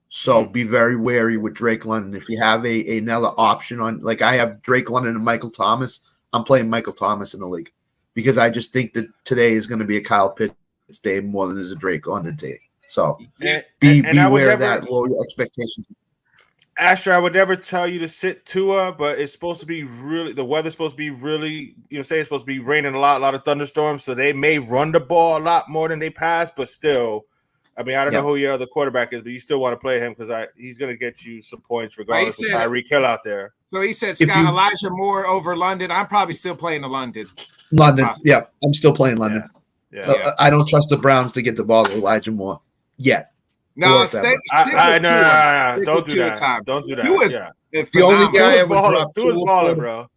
So be very wary with Drake London. If you have another option on, like I have Drake London and Michael Thomas, I'm playing Michael Thomas in the league because I just think that today is going to be a Kyle Pitts day more than is a Drake London day. So be aware of that, lower your expectations. Asher, I would never tell you to sit Tua, but it's supposed to be the weather's supposed to be really, it's supposed to be raining a lot of thunderstorms, so they may run the ball a lot more than they pass, but still, I mean, I don't know who your other quarterback is, but you still want to play him because he's going to get you some points regardless of Tyreek Hill out there. So he said, Scott, Elijah Moore over London. I'm probably still playing the London. Yeah, I'm still playing London. Yeah. I don't trust the Browns to get the ball to Elijah Moore yet. No, no. Don't do that. Don't do that. The only guy I would drop baller, bro.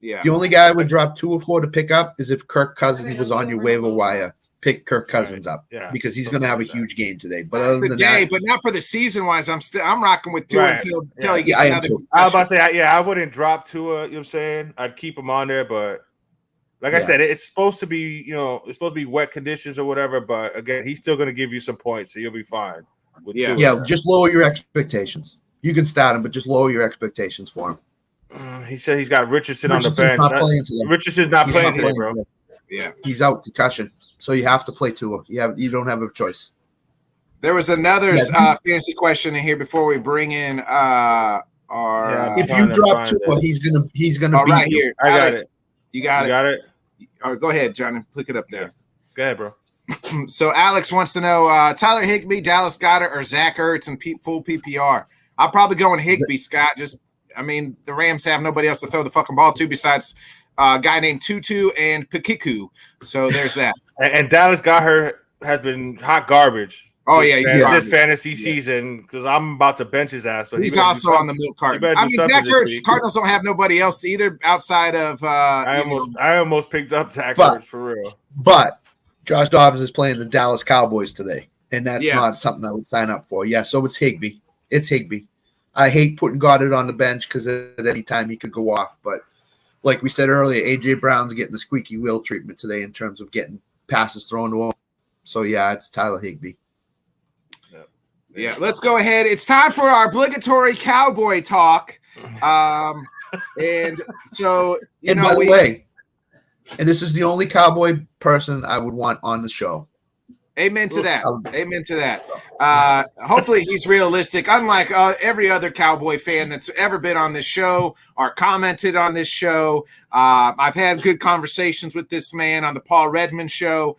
Yeah. The only guy I would drop 2 or 4 to pick up is if Kirk Cousins was on your waiver wire. Pick Kirk Cousins up because he's going to have a huge game today. But other than that, but not for the season wise. I'm rocking with Tua until he gets another. I was about to say, I wouldn't drop Tua. You know what I'm saying? I'd keep him on there, but like I said, it's supposed to be, it's supposed to be wet conditions or whatever. But again, he's still going to give you some points, so you'll be fine. Just lower your expectations. You can start him, but just lower your expectations for him. He said he's got Richardson on the bench. Richardson's not playing today, bro. Yeah, he's out concussion, so you have to play Tua. You don't have a choice. There was another fantasy question in here before we bring in our. If you drop Tua, he's gonna be right here. I got it. You got it. All right, go ahead, Johnny. Click it up there. Go ahead, bro. So Alex wants to know Tyler Higbee, Dallas Goedert, or Zach Ertz in full PPR. I'll probably go in Higbee, Scott. The Rams have nobody else to throw the fucking ball to besides a guy named Tutu and Pakiku. So there's that. and Dallas Goedert has been hot garbage. Oh, yeah. This fantasy season because I'm about to bench his ass. So he's also on the milk carton. Zach Ertz, Cardinals don't have nobody else either outside of I almost picked up Zach Ertz for real. But Josh Dobbs is playing the Dallas Cowboys today, and that's not something I would sign up for. Yeah, so it's Higbee. I hate putting Goddard on the bench because at any time he could go off. But like we said earlier, A.J. Brown's getting the squeaky wheel treatment today in terms of getting passes thrown to him. So, it's Tyler Higbee. Yeah, let's go ahead. It's time for our obligatory cowboy talk. And so, by the way, and this is the only cowboy person I would want on the show. Amen to that. Amen to that. Hopefully he's realistic. Unlike every other Cowboy fan that's ever been on this show or commented on this show. I've had good conversations with this man on the Paul Redmond show.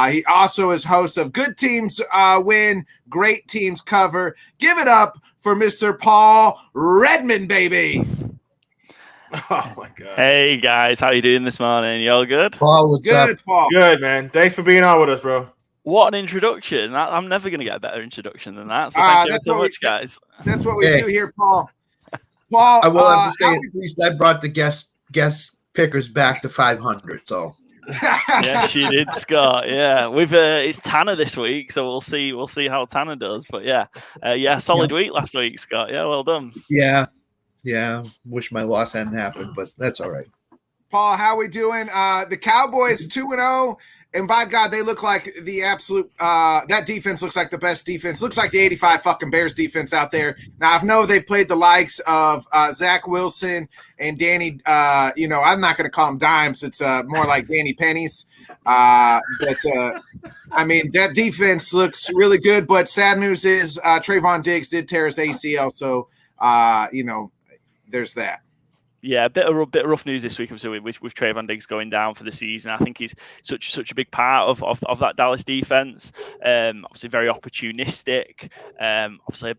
He also is host of Good Teams Win, Great Teams Cover. Give it up for Mr. Paul Redmond, baby. Oh my god. Hey guys, how you doing this morning? You all good? Paul, what's up? Good, Paul. Good, man. Thanks for being on with us, bro. What an introduction. I'm never going to get a better introduction than that. So thank you so much, guys. That's what we do here, Paul. Paul, I will have to say, at least I brought the guest pickers back to 500. So Yes, you did, Scott. Yeah, we've it's Tanner this week, so we'll see how Tanner does. But yeah, solid week last week, Scott. Yeah, well done. Yeah. Wish my loss hadn't happened, but that's all right. Paul, how we doing? The Cowboys 2-0, and by God, they look like the absolute. That defense looks like the best defense. Looks like the 85 fucking Bears defense out there. Now I know they played the likes of Zach Wilson and Danny. I'm not going to call them dimes. It's more like Danny Pennies. But I mean, that defense looks really good. But sad news is Trayvon Diggs did tear his ACL, so there's that. Yeah, a bit of rough news this week with Trayvon Diggs going down for the season. I think he's such a big part of that Dallas defense. Obviously very opportunistic. Obviously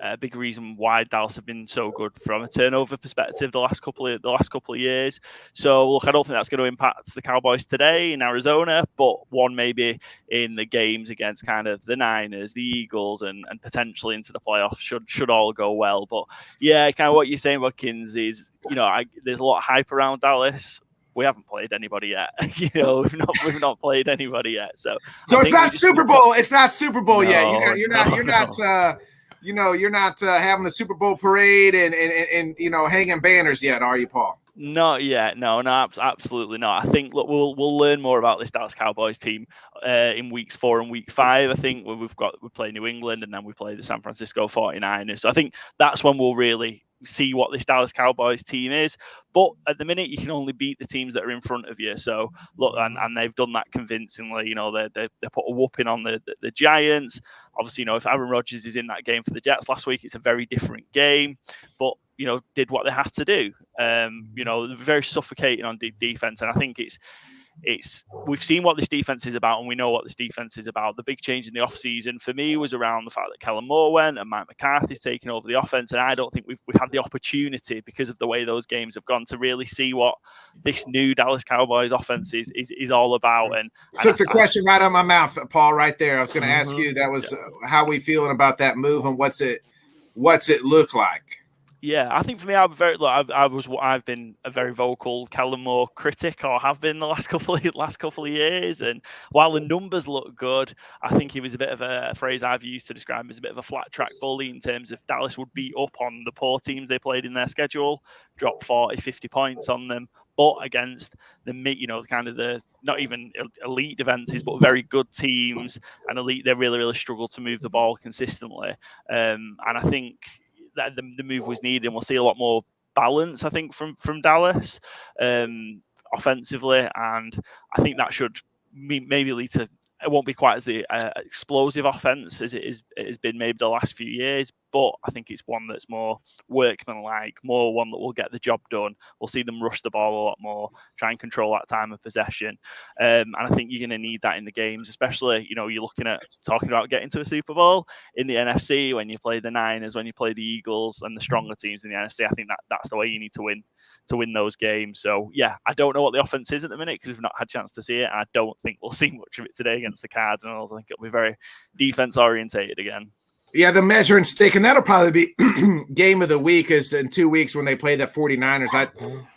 a big reason why Dallas have been so good from a turnover perspective the last couple of years. So look, I don't think that's going to impact the Cowboys today in Arizona, but one maybe in the games against kind of the Niners, the Eagles, and potentially into the playoffs should all go well. But yeah, kind of what you're saying, Bodkins, is there's a lot of hype around Dallas. We haven't played anybody yet. We've not played anybody yet. So it's not Super Bowl. It's not Super Bowl yet. You're not having the Super Bowl parade and hanging banners yet, are you, Paul? Not yet. No, absolutely not. I think we'll learn more about this Dallas Cowboys team in weeks 4 and week 5. I think we play New England and then we play the San Francisco 49ers. So I think that's when we'll really see what this Dallas Cowboys team is. But at the minute, you can only beat the teams that are in front of you. So look, and they've done that convincingly. They put a whooping on the Giants. Obviously, if Aaron Rodgers is in that game for the Jets last week, it's a very different game. But did what they had to do. Very suffocating on defense, and I think we've seen what this defense is about, and we know what this defense is about. The big change in the offseason for me was around the fact that Kellen Moore went and Mike McCarthy's taking over the offense, and I don't think we've had the opportunity because of the way those games have gone to really see what this new Dallas Cowboys offense is all about. And took the question right out of my mouth, Paul. Right there, I was going to ask you. That was how we feeling about that move, and what's it look like? Yeah, I think for me, I've been a very vocal Kellen Moore critic, or have been the last couple of years. And while the numbers look good, I think he was a bit of a phrase I've used to describe him as a bit of a flat track bully in terms of Dallas would beat up on the poor teams they played in their schedule, drop 40, 50 points on them. But against kind of the not even elite defenses, but very good teams and elite, they really, really struggle to move the ball consistently. And I think that the move was needed, and we'll see a lot more balance, I think, from Dallas offensively, and I think that should maybe lead to, it won't be quite as the explosive offense as it has been maybe the last few years, but I think it's one that's more workmanlike, more one that will get the job done. We'll see them rush the ball a lot more, try and control that time of possession, and I think you're going to need that in the games, especially you're looking at talking about getting to a Super Bowl in the NFC when you play the Niners, when you play the Eagles and the stronger teams in the NFC. I think that's the way you need to win those games. So yeah, I don't know what the offense is at the minute because we've not had a chance to see it. I don't think we'll see much of it today against the Cardinals. I think it'll be very defense orientated again. Yeah, the measuring stick, and that'll probably be game of the week is in 2 weeks when they play the 49ers.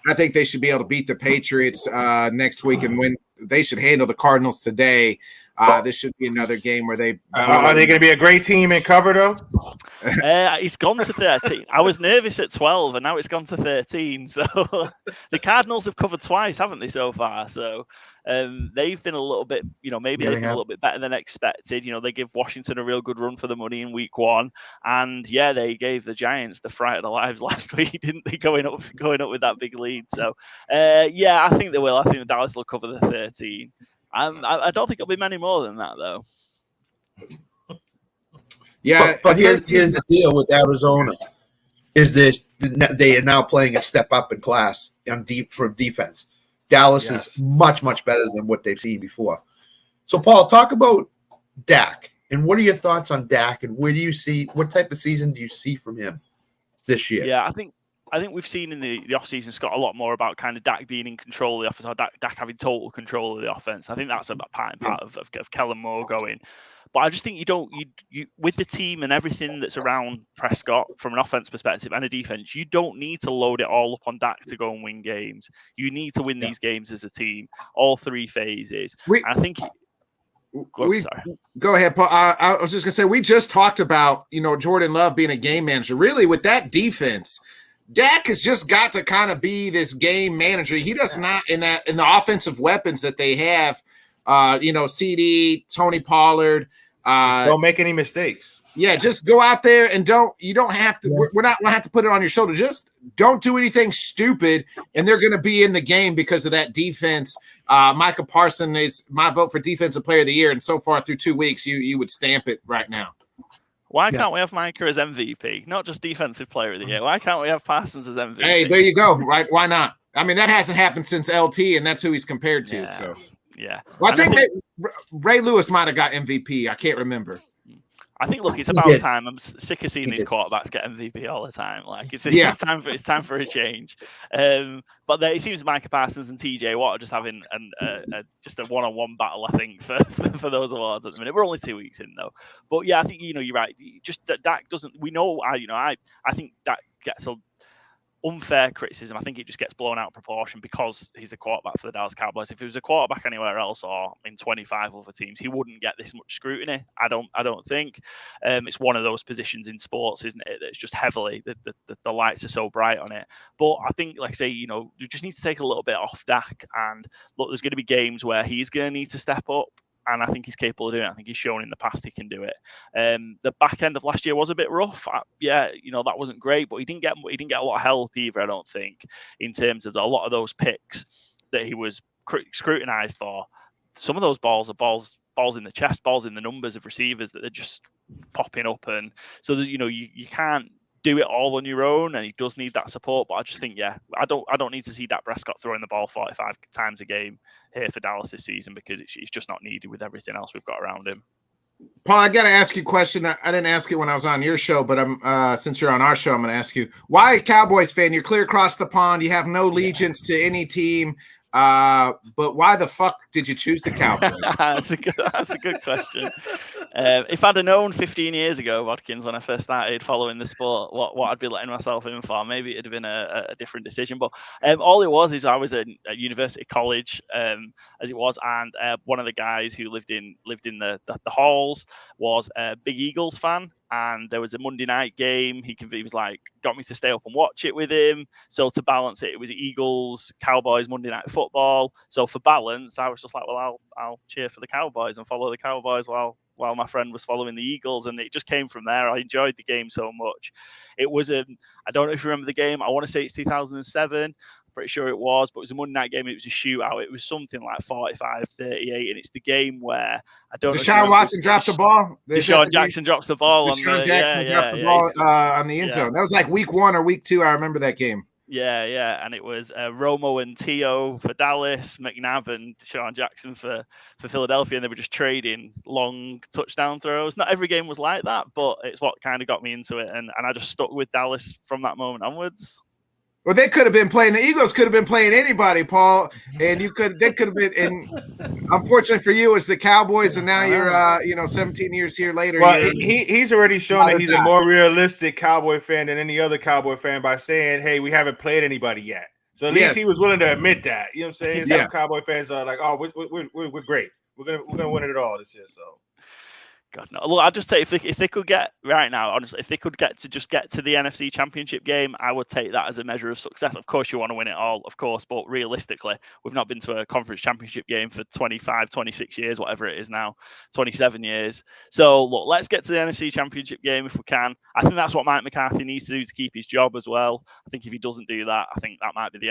I think they should be able to beat the Patriots next week and win. They should handle the Cardinals today. This should be another game where they are they going to be a great team in cover though? It's gone to 13. I was nervous at 12, and now it's gone to 13. So the Cardinals have covered twice, haven't they, so far? So they've been a little bit, maybe they've been a little bit better than expected. They give Washington a real good run for the money in week 1, and yeah, they gave the Giants the fright of their lives last week, didn't they? Going up with that big lead. So yeah, I think they will. I think the Dallas will cover the 13. I don't think it'll be many more than that, though. Yeah, but here's the deal with Arizona: is they are now playing a step up in class from defense. Dallas is much better than what they've seen before. So, Paul, talk about Dak, and what are your thoughts on Dak, and what type of season do you see from him this year? Yeah, I think we've seen in the offseason, Scott, a lot more about kind of Dak being in control of the offense, or Dak having total control of the offense. I think that's a part of Kellen Moore going. But I just think you with the team and everything that's around Prescott from an offense perspective and a defense, you don't need to load it all up on Dak to go and win games. You need to win these games as a team, all 3 phases. Go ahead, Paul. I was just gonna say, we just talked about Jordan Love being a game manager. Really, with that defense, Dak has just got to kind of be this game manager. He does not in the offensive weapons that they have. CD, Tony Pollard. Don't make any mistakes. Yeah, just go out there and you don't have to. We're not going to have to put it on your shoulder. Just don't do anything stupid, and they're going to be in the game because of that defense. Micah Parsons is my vote for Defensive Player of the Year, and so far through 2 weeks, you would stamp it right now. Why can't we have Micah as MVP, not just Defensive Player of the Year? Why can't we have Parsons as MVP? Hey, there you go. Right? Why not? I mean, that hasn't happened since LT, and that's who he's compared to. So. Yeah. Well, I think Ray Lewis might have got MVP. I can't remember. I think, look, it's about time. I'm sick of seeing these quarterbacks get MVP all the time. Like it's time for a change. But it seems Micah Parsons and TJ Watt are just having just a one-on-one battle. I think for those awards at the minute. We're only 2 weeks in though. But yeah, I think you're right. Just Dak doesn't. We know. I think Dak gets a unfair criticism. I think it just gets blown out of proportion because he's the quarterback for the Dallas Cowboys. If he was a quarterback anywhere else or in 25 other teams, he wouldn't get this much scrutiny. I don't think. It's one of those positions in sports, isn't it? That's just heavily the lights are so bright on it. But I think, like I say, you just need to take a little bit off Dak. And look, there's going to be games where he's going to need to step up. And I think he's capable of doing it. I think he's shown in the past he can do it. The back end of last year was a bit rough. That wasn't great, but he didn't get a lot of help either. I don't think in terms of a lot of those picks that he was scrutinized for. Some of those balls are balls in the chest, balls in the numbers of receivers that are just popping up, and so that you can't do it all on your own, and he does need that support. But I just think, I don't need to see Dak Prescott throwing the ball 45 times a game here for Dallas this season because it's just not needed with everything else we've got around him. Paul, I got to ask you a question. I didn't ask it when I was on your show, but since you're on our show, I'm going to ask you, why a Cowboys fan? You're clear across the pond. You have no allegiance to any team. But why the fuck did you choose the Cowboys? That's a good question. If I'd have known 15 years ago, Bodkins, when I first started following the sport, what I'd be letting myself in for, maybe it'd have been a different decision. But all it was is I was at university college, as it was, and one of the guys who lived in the halls was a big Eagles fan. And there was a Monday night game. He was like, got me to stay up and watch it with him. So to balance it, it was Eagles, Cowboys, Monday Night Football. So for balance, I was just like, well, I'll cheer for the Cowboys and follow the Cowboys while my friend was following the Eagles. And it just came from there. I enjoyed the game so much. It was I don't know if you remember the game. I want to say it's 2007. Pretty sure it was, but it was a Monday night game. It was a shootout. It was something like 45-38, and it's the game where I don't know. Deshaun Watson dropped the ball. Deshaun Jackson drops the ball. Deshaun Jackson dropped the ball on the end zone. That was like week 1 or week 2. I remember that game. Yeah, and it was Romo and T.O. for Dallas, McNabb and Deshaun Jackson for Philadelphia, and they were just trading long touchdown throws. Not every game was like that, but it's what kind of got me into it, and I just stuck with Dallas from that moment onwards. Well, they could have been playing. The Eagles could have been playing anybody, Paul, and they could have been. And unfortunately for you, it's the Cowboys, and now you're 17 years here later. Well, he's already shown that he's a more realistic Cowboy fan than any other Cowboy fan by saying, "Hey, we haven't played anybody yet." So at least he was willing to admit that. You know what I'm saying? Some Cowboy fans are like, "Oh, we're great. We're gonna win it all this year. So. God, no. Look, I'd just say if they could get right now, honestly, if they could get to the NFC Championship game, I would take that as a measure of success. Of course, you want to win it all, of course, but realistically, we've not been to a conference championship game for 25, 26 years, whatever it is now, 27 years. So look, let's get to the NFC Championship game if we can. I think that's what Mike McCarthy needs to do to keep his job as well. I think if he doesn't do that, I think that might be the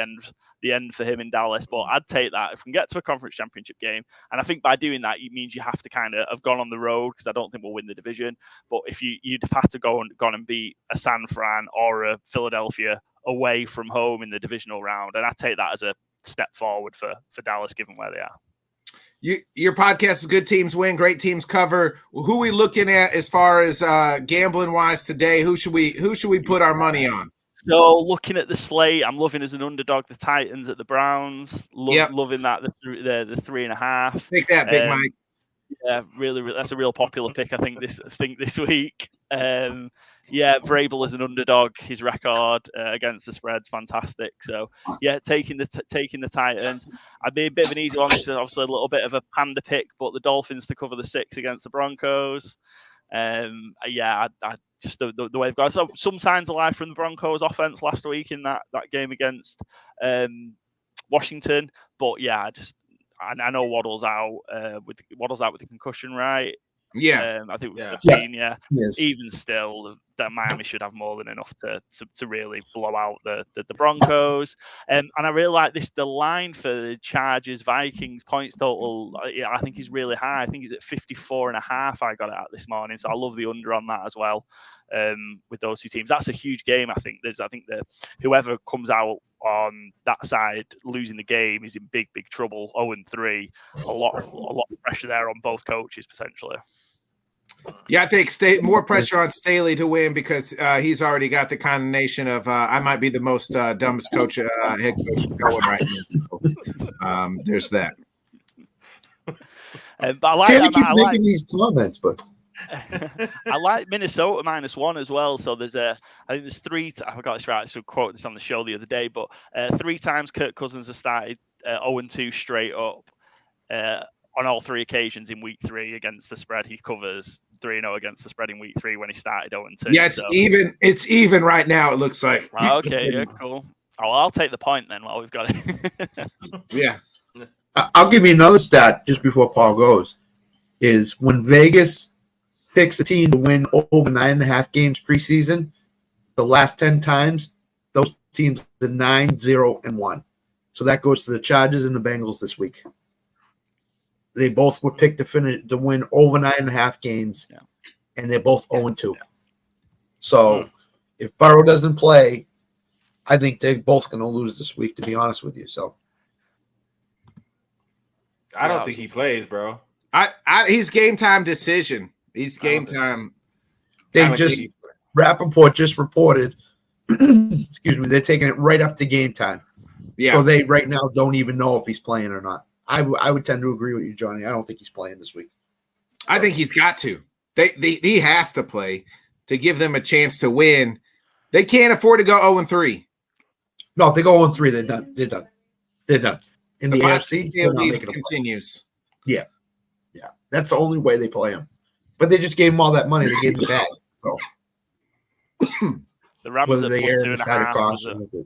end for him in Dallas. But I'd take that if we can get to a conference championship game. And I think by doing that, it means you have to kind of have gone on the road, because I don't think we'll win the division. But if you'd have had to go and beat a San Fran or a Philadelphia away from home in the divisional round, and I take that as a step forward for Dallas, given where they are. Your podcast is Good Teams Win, Great Teams Cover. Who are we looking at as far as gambling wise today? Who should we put our money on? So looking at the slate, I'm loving as an underdog the Titans at the Browns. Loving that the 3.5. Take that, Big Mike. Yeah, really, that's a real popular pick. I think this week. Vrabel as an underdog, his record against the spread's fantastic. So yeah, taking the Titans. I'd be a bit of an easy one. This is obviously a little bit of a panda pick, but the Dolphins to cover the 6 against the Broncos. I just the way they've got some signs of life from the Broncos offense last week in that game against Washington. But yeah, I know Waddle's out with the concussion, right? Yeah, I think we've Yes. Even still, that Miami should have more than enough to really blow out the Broncos. And I really like the line for the Chargers Vikings points total. I think is really high. I think he's at 54.5. I got it at this morning, so I love the under on that as well. With those two teams, that's a huge game. I think that whoever comes out on that side losing the game is in big trouble. 0-3, a lot of pressure there on both coaches potentially. Yeah, I think more pressure on Staley to win, because he's already got the condemnation of I might be the most dumbest head coach going right now. So, there's that. But I like Tanner keeps making these comments, but I like Minnesota -1 as well. So I think there's 3. I got this right. I should quote this on the show the other day, but 3 times Kirk Cousins has started 0-2 straight up on all 3 occasions in week 3 against the spread. He covers 3-0 against the spread in week 3 when he started 0-2. Yeah, it's even right now. It looks like. Okay, yeah, cool. Oh, I'll take the point then while we've got it. Yeah. I'll give you another stat just before Paul goes. Is when Vegas picks a team to win over 9.5 games preseason, the last 10 times, those teams are 9-0-1. So that goes to the Chargers and the Bengals this week. They both were picked to win over 9.5 games, and they're both 0-2. So if Burrow doesn't play, I think they're both going to lose this week, to be honest with you. So I don't think he plays, bro. He's game time decision. He's game time. Rappaport just reported, excuse me, they're taking it right up to game time. Yeah. So they right now don't even know if he's playing or not. I would tend to agree with you, Johnny. I don't think he's playing this week. I think he's got to. He has to play to give them a chance to win. They can't afford to go 0-3. No, if they go 0-3, they're done. They're done. In the AFC, lead continues. Yeah. That's the only way they play him. But they just gave him all that money. They gave him back. So the Rams at +2.5.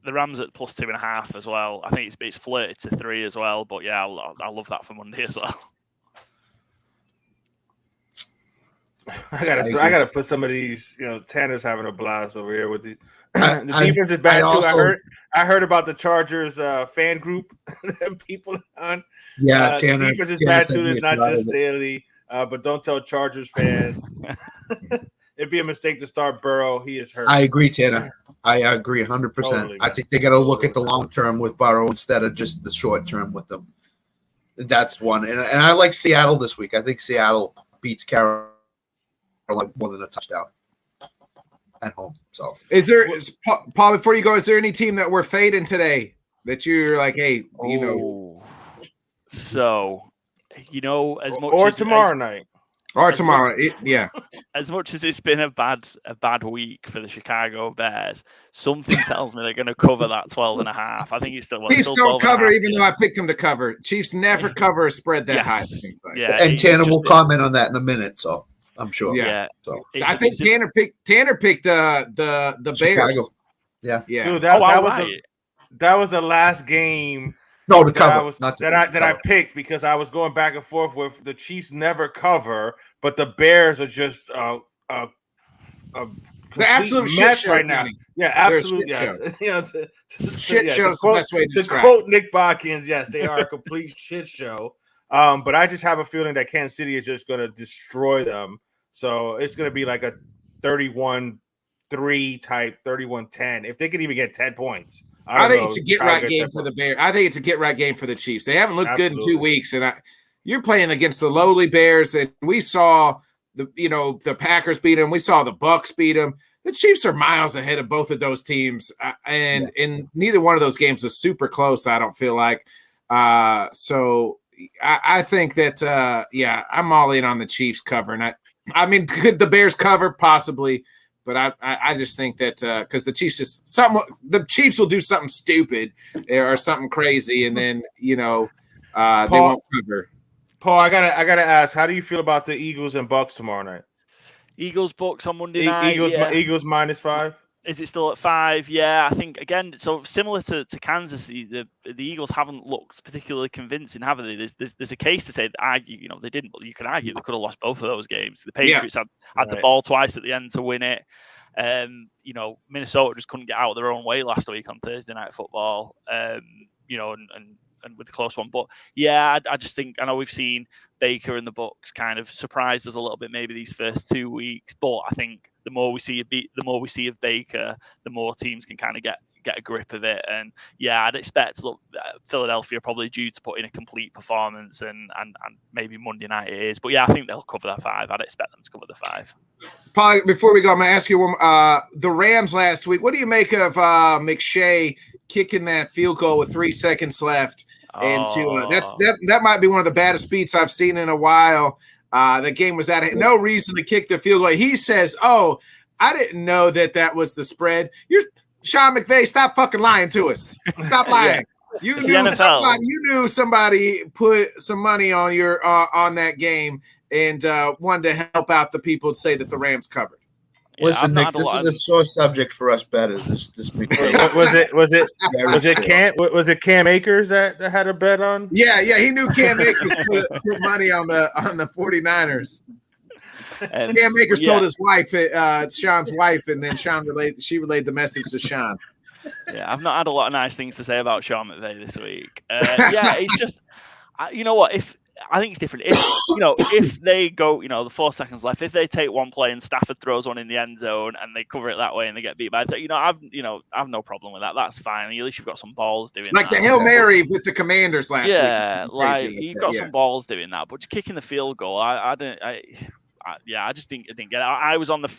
The Rams at +2.5 as well. I think it's flirted to 3 as well. But yeah, I love that for Monday as well. I gotta put some of these. Tanner's having a blast over here with the defense is bad too. I heard about the Chargers fan group people on. Yeah, Tanner. The defense is bad too. It's not just Staley, but don't tell Chargers fans. It'd be a mistake to start Burrow. He is hurt. I agree, Tanner. I agree 100%. Totally, I think they got to look at the long term with Burrow instead of just the short term with them. That's one. And I like Seattle this week. I think Seattle beats Carolina like more than a touchdown at home. So, Paul, before you go, is there any team that we're fading today that you're like, hey, So, as much or as, tomorrow night. Or tomorrow. As much as it's been a bad week for the Chicago Bears, something tells me they're going to cover that 12.5. I think it's still Chiefs don't cover, even though I picked them to cover. Chiefs never cover a spread that high. Yeah, and Tanner will comment on that in a minute, so I'm sure. Yeah. So I think Tanner picked the Bears. Yeah. Dude, that was the last game. No, the cover. I picked because I was going back and forth with the Chiefs never cover, but the Bears are just the absolute mess shit show right now. Yeah, absolutely. Shit show is the best way to describe. To quote Nick Bodkins, yes, they are a complete shit show. But I just have a feeling that Kansas City is just going to destroy them. So it's going to be like a 31-3 type, 31-10. If they could even get 10 points. I think it's a get-right game for the Bears. I think it's a get-right game for the Chiefs. They haven't looked good in 2 weeks, and you're playing against the lowly Bears, and we saw the Packers beat them. We saw the Bucs beat them. The Chiefs are miles ahead of both of those teams, and neither one of those games is super close, I don't feel like. So I think that, I'm all in on the Chiefs covering. I mean, could the Bears cover? Possibly. But I just think that because the Chiefs will do something stupid or something crazy, and then they won't cover. Paul, I gotta ask, how do you feel about the Eagles and Bucks tomorrow night? Eagles Bucks on Monday night. Eagles -5. Is it still at 5? Yeah, I think again. So similar to Kansas, the Eagles haven't looked particularly convincing, have they? There's a case to say that they didn't, but you can argue they could have lost both of those games. The Patriots had the ball twice at the end to win it. Minnesota just couldn't get out of their own way last week on Thursday Night Football. And with a close one, but yeah, I just think I know we've seen Baker and the Bucs kind of surprised us a little bit maybe these first 2 weeks, but I think the more we see of Baker, the more teams can kind of get a grip of it. And yeah, I'd expect Philadelphia probably due to put in a complete performance, and maybe Monday night it is. But yeah, I think they'll cover that 5. I'd expect them to cover the 5. Paul, before we go, I'm going to ask you the Rams last week. What do you make of McShay kicking that field goal with 3 seconds left? And that might be one of the baddest beats I've seen in a while. The game was at no reason to kick the field goal. He says, "Oh, I didn't know that was the spread." You're Sean McVay. Stop fucking lying to us. Stop lying. You knew somebody put some money on on that game and wanted to help out the people to say that the Rams covered. Listen, Nick, this is a sore subject for us bettors. This was it Cam Akers that had a bet on? Yeah, he knew Cam Akers put money on the 49ers. Cam Akers told his wife, Sean's wife, and then she relayed the message to Sean. Yeah, I've not had a lot of nice things to say about Sean McVay this week. It's just, you know what? I think it's different. If they go, the 4 seconds left, if they take one play and Stafford throws one in the end zone and they cover it that way and they get beat by, I've no problem with that. That's fine. At least you've got some balls doing like that. the Hail Mary with the Commanders last week. Yeah, you've got some balls doing that, but kicking the field goal, I just didn't get it. I was on the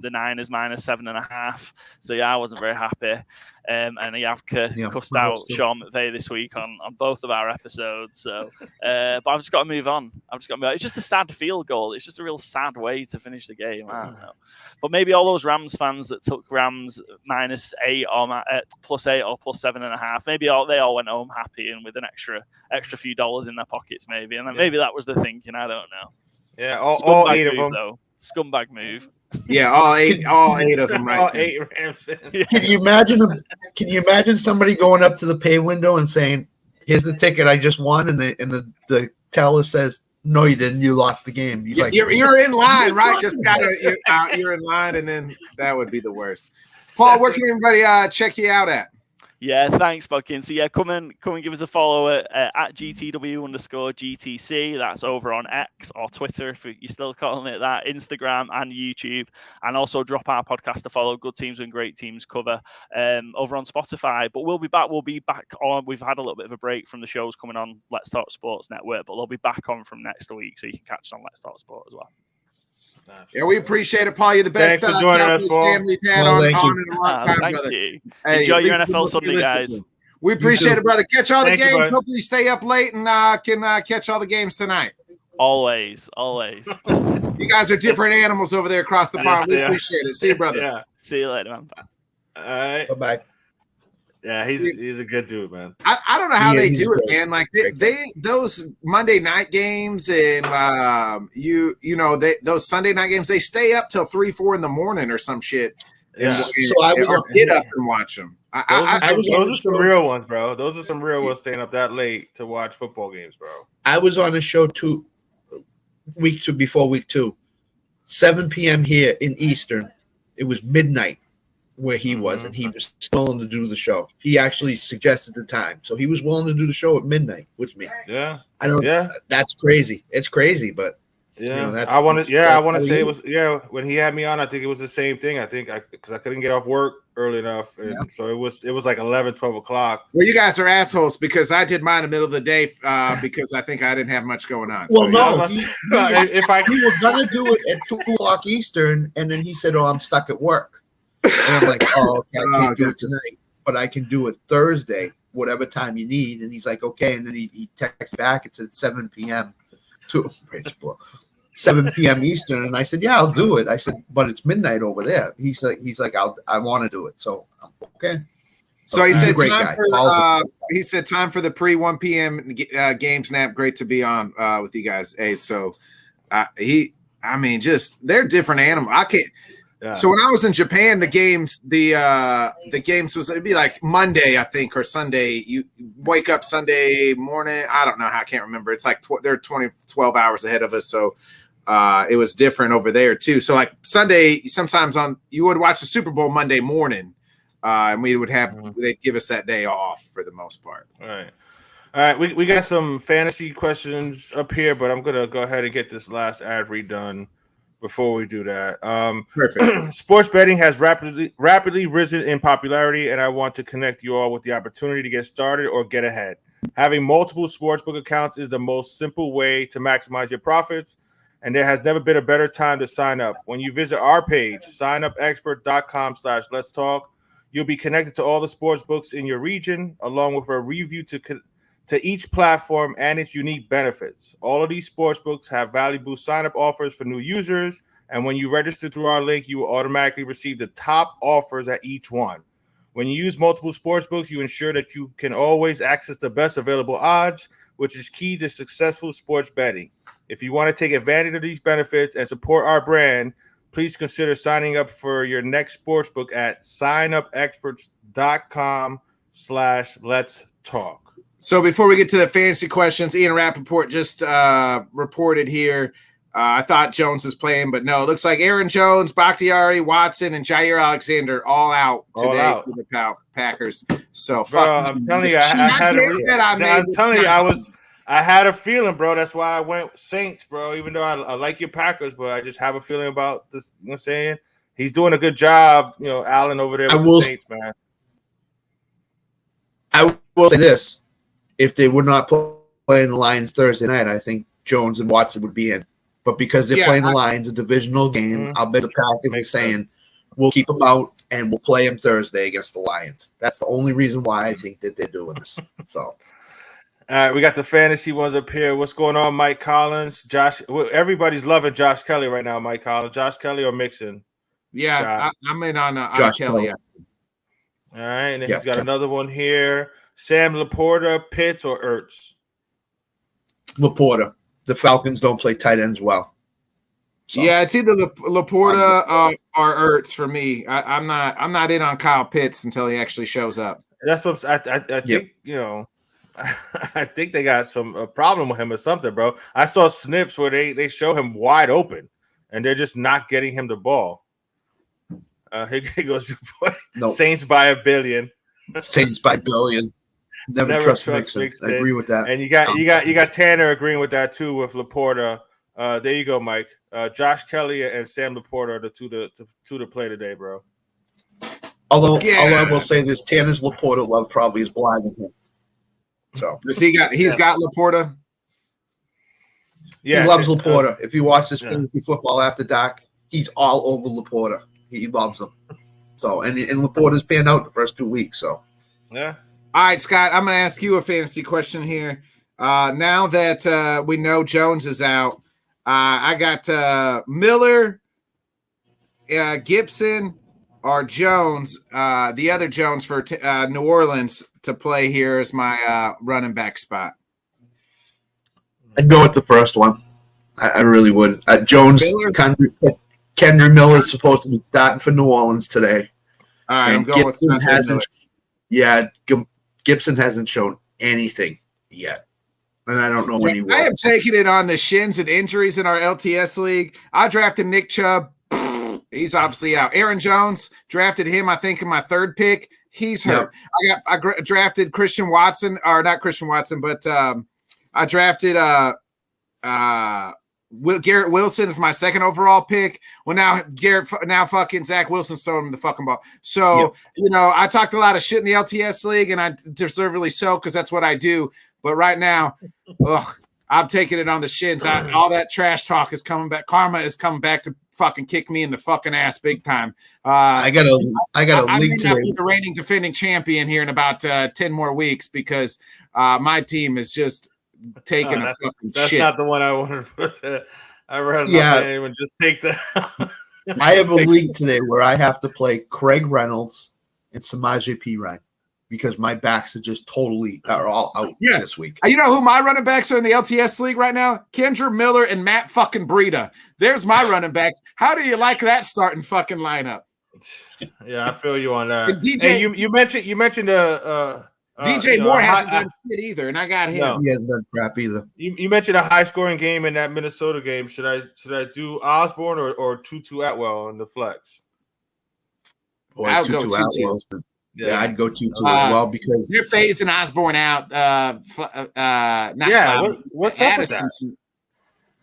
Niners -7.5, so yeah, I wasn't very happy. And I've cussed out Sean McVay this week on both of our episodes. So, but I've just got to move on. It's just a sad field goal. It's just a real sad way to finish the game. I don't know. But maybe all those Rams fans that took Rams -8 or +8 or +7.5, maybe they all went home happy and with an extra few dollars in their pockets, maybe. And maybe that was the thinking. I don't know. Yeah, all 8 of them. Though. Scumbag move. Yeah, all eight of them. Right. All 8 Rams. Can you imagine somebody going up to the pay window and saying, "Here's the ticket I just won," and the teller says, "No, you didn't. You lost the game." He's like, "You're in line, right? You're in line," and then that would be the worst. Paul, where can everybody check you out at? Yeah, thanks, Bodkins. So yeah, come and give us a follow at GTW_GTC. That's over on X or Twitter if you're still calling it that, Instagram and YouTube, and also drop our podcast to follow. Good Teams and Great Teams cover over on Spotify. But we'll be back. On. We've had a little bit of a break from the shows coming on Let's Talk Sports Network, but they'll be back on from next week, so you can catch us on Let's Talk Sport as well. Yeah, we appreciate it, Paul. You're the best Thanks for joining us, Paul. We've had on in a long time, thank brother. you. Hey, enjoy your NFL Sunday, guys. We appreciate it, brother. Catch all the Thank you, games. bud. Hopefully, stay up late and can catch all the games tonight. Always, always. You guys are different animals over there across the pond. We Yeah. appreciate it. See you, brother. Yeah. See you later, man. All right. Bye-bye. Yeah, he's a good dude, man. I don't know how Yeah, they he's do it, great. man. Like they those Monday night games and those Sunday night games, they stay up till 3-4 in the morning or some shit. Yeah. So I was or get up and watch them. Those are some real ones, bro. Those are some real ones staying up that late to watch football games, bro. I was on a show before week 2, 7 p.m. here in Eastern. It was midnight where he was, and he was willing to do the show. He actually suggested the time, so he was willing to do the show at midnight with me. Yeah. I don't. Yeah. That's crazy. It's crazy, but Yeah, that's I want to say it was. was when he had me on. I think it was the same thing. I think because I couldn't get off work early enough, and so it was like 11, 12 o'clock. Well, you guys are assholes because I did mine in the middle of the day because I think I didn't have much going on. Well, no, if I we were gonna do it at 2 o'clock Eastern, and then he said, "Oh, I'm stuck at work." And I'm like, "Oh, okay, I can't do it tonight, but I can do it Thursday, whatever time you need." And he's like, "Okay," and then he texted back. It said 7 p.m. 7 p.m. Eastern, and I said, "Yeah, I'll do it." I said, "But it's midnight over there." He's like, I want to do it." So okay. So he said, great time guy. he said, time for the pre 1 p.m. Game snap. Great to be on with you guys. Hey, so they're different animals. I can't. Yeah. So when I was in Japan, the games was it'd be like Monday, I think, or Sunday. You wake up Sunday morning. I don't know how. I can't remember. It's like they're 12 hours ahead of us. So it was different over there too. So like Sunday, sometimes you would watch the Super Bowl Monday morning, and we would have they'd give us that day off for the most part. All right. We got some fantasy questions up here, but I'm gonna go ahead and get this last ad redone before we do that. Perfect. Sports betting has rapidly risen in popularity, and I want to connect you all with the opportunity to get started or get ahead. Having multiple sportsbook accounts is the most simple way to maximize your profits, and there has never been a better time to sign up. When you visit our page, signupexpert.com/let's talk, you'll be connected to all the sportsbooks in your region, along with a review to each platform and its unique benefits. All of these sportsbooks have valuable sign-up offers for new users, and when you register through our link, you will automatically receive the top offers at each one. When you use multiple sportsbooks, you ensure that you can always access the best available odds, which is key to successful sports betting. If you want to take advantage of these benefits and support our brand, please consider signing up for your next sportsbook at signupexperts.com/let's talk. So before we get to the fantasy questions, Ian Rappaport just reported here. I thought Jones was playing, but no. It looks like Aaron Jones, Bakhtiari, Watson, and Jair Alexander all out today for the Packers. So, I'm telling you, I had a feeling, bro. That's why I went Saints, bro. Even though I like your Packers, but I just have a feeling about this. You know what I'm saying? He's doing a good job, Allen over there with the Saints, man. I will say this. If they were not playing the Lions Thursday night, I think Jones and Watson would be in. But because they're playing the Lions, a divisional game, I'll bet the Packers is saying we'll keep them out and we'll play them Thursday against the Lions. That's the only reason why I think that they're doing this. So, all right, we got the fantasy ones up here. What's going on, Mike Collins? Josh, everybody's loving Josh Kelly right now, Mike Collins. Josh Kelly or Mixon? Yeah, I'm in on Josh Kelly. All right, and then he's got another one here. Sam Laporta, Pitts, or Ertz? Laporta. The Falcons don't play tight ends well. So. Yeah, it's either Laporta or Ertz for me. I'm not in on Kyle Pitts until he actually shows up. That's what I think. I think they got a problem with him or something, bro. I saw snips where they show him wide open, and they're just not getting him the ball. Here goes your boy. Nope. Saints by $1 billion. Saints by $1 billion. Never trust Mixon. I agree with that. And you got Tanner agreeing with that too with Laporta. There you go, Mike. Josh Kelly and Sam Laporta are the two to play today, bro. Although I will say this, Tanner's Laporta love probably is blinding him. So he's got Laporta. Yeah, he loves Laporta. If you watch this fantasy football after dark, he's all over Laporta. He loves him. So and Laporta's panned out the first 2 weeks. So yeah. All right, Scott, I'm going to ask you a fantasy question here. Now that we know Jones is out, I got Miller, Gibson, or Jones, the other Jones for New Orleans to play here as my running back spot. I'd go with the first one. I really would. Jones, Kendrick Miller is supposed to be starting for New Orleans today. All right, And I'm going Gibson with hasn't. Yeah, Gibson hasn't shown anything yet, and I don't know when he will. I am taking it on the shins and injuries in our LTS league. I drafted Nick Chubb. He's obviously out. Aaron Jones, drafted him, I think, in my third pick. He's hurt. Yep. I drafted Christian Watson, or not Christian Watson, but I drafted Garrett Wilson is my second overall pick. Well, now fucking Zach Wilson's throwing him the fucking ball. So, I talked a lot of shit in the LTS league, and I deservedly so, because that's what I do. But right now, I'm taking it on the shins. All that trash talk is coming back. Karma is coming back to fucking kick me in the fucking ass big time. I got a league today. today. The reigning defending champion here in about 10 more weeks, because my team is just taking a fucking that's shit. That's not the one I wanted to put. I read my name and just take that. I have a league today where I have to play Craig Reynolds and Samaje Perine because my backs are all out this week. You know who my running backs are in the LTS league right now? Kendra Miller and Matt fucking Breida. There's my running backs. How do you like that starting fucking lineup? Yeah, I feel you on that. And DJ, hey, you mentioned DJ Moore hasn't done shit either, and I got him. No, he hasn't done crap either. You mentioned a high scoring game in that Minnesota game. Should I do Osborne or Tutu Atwell in the flex? Or I'll Tutu go Atwell. Tutu. Yeah, I'd go Tutu as well because they're phasing Osborne out. What's up with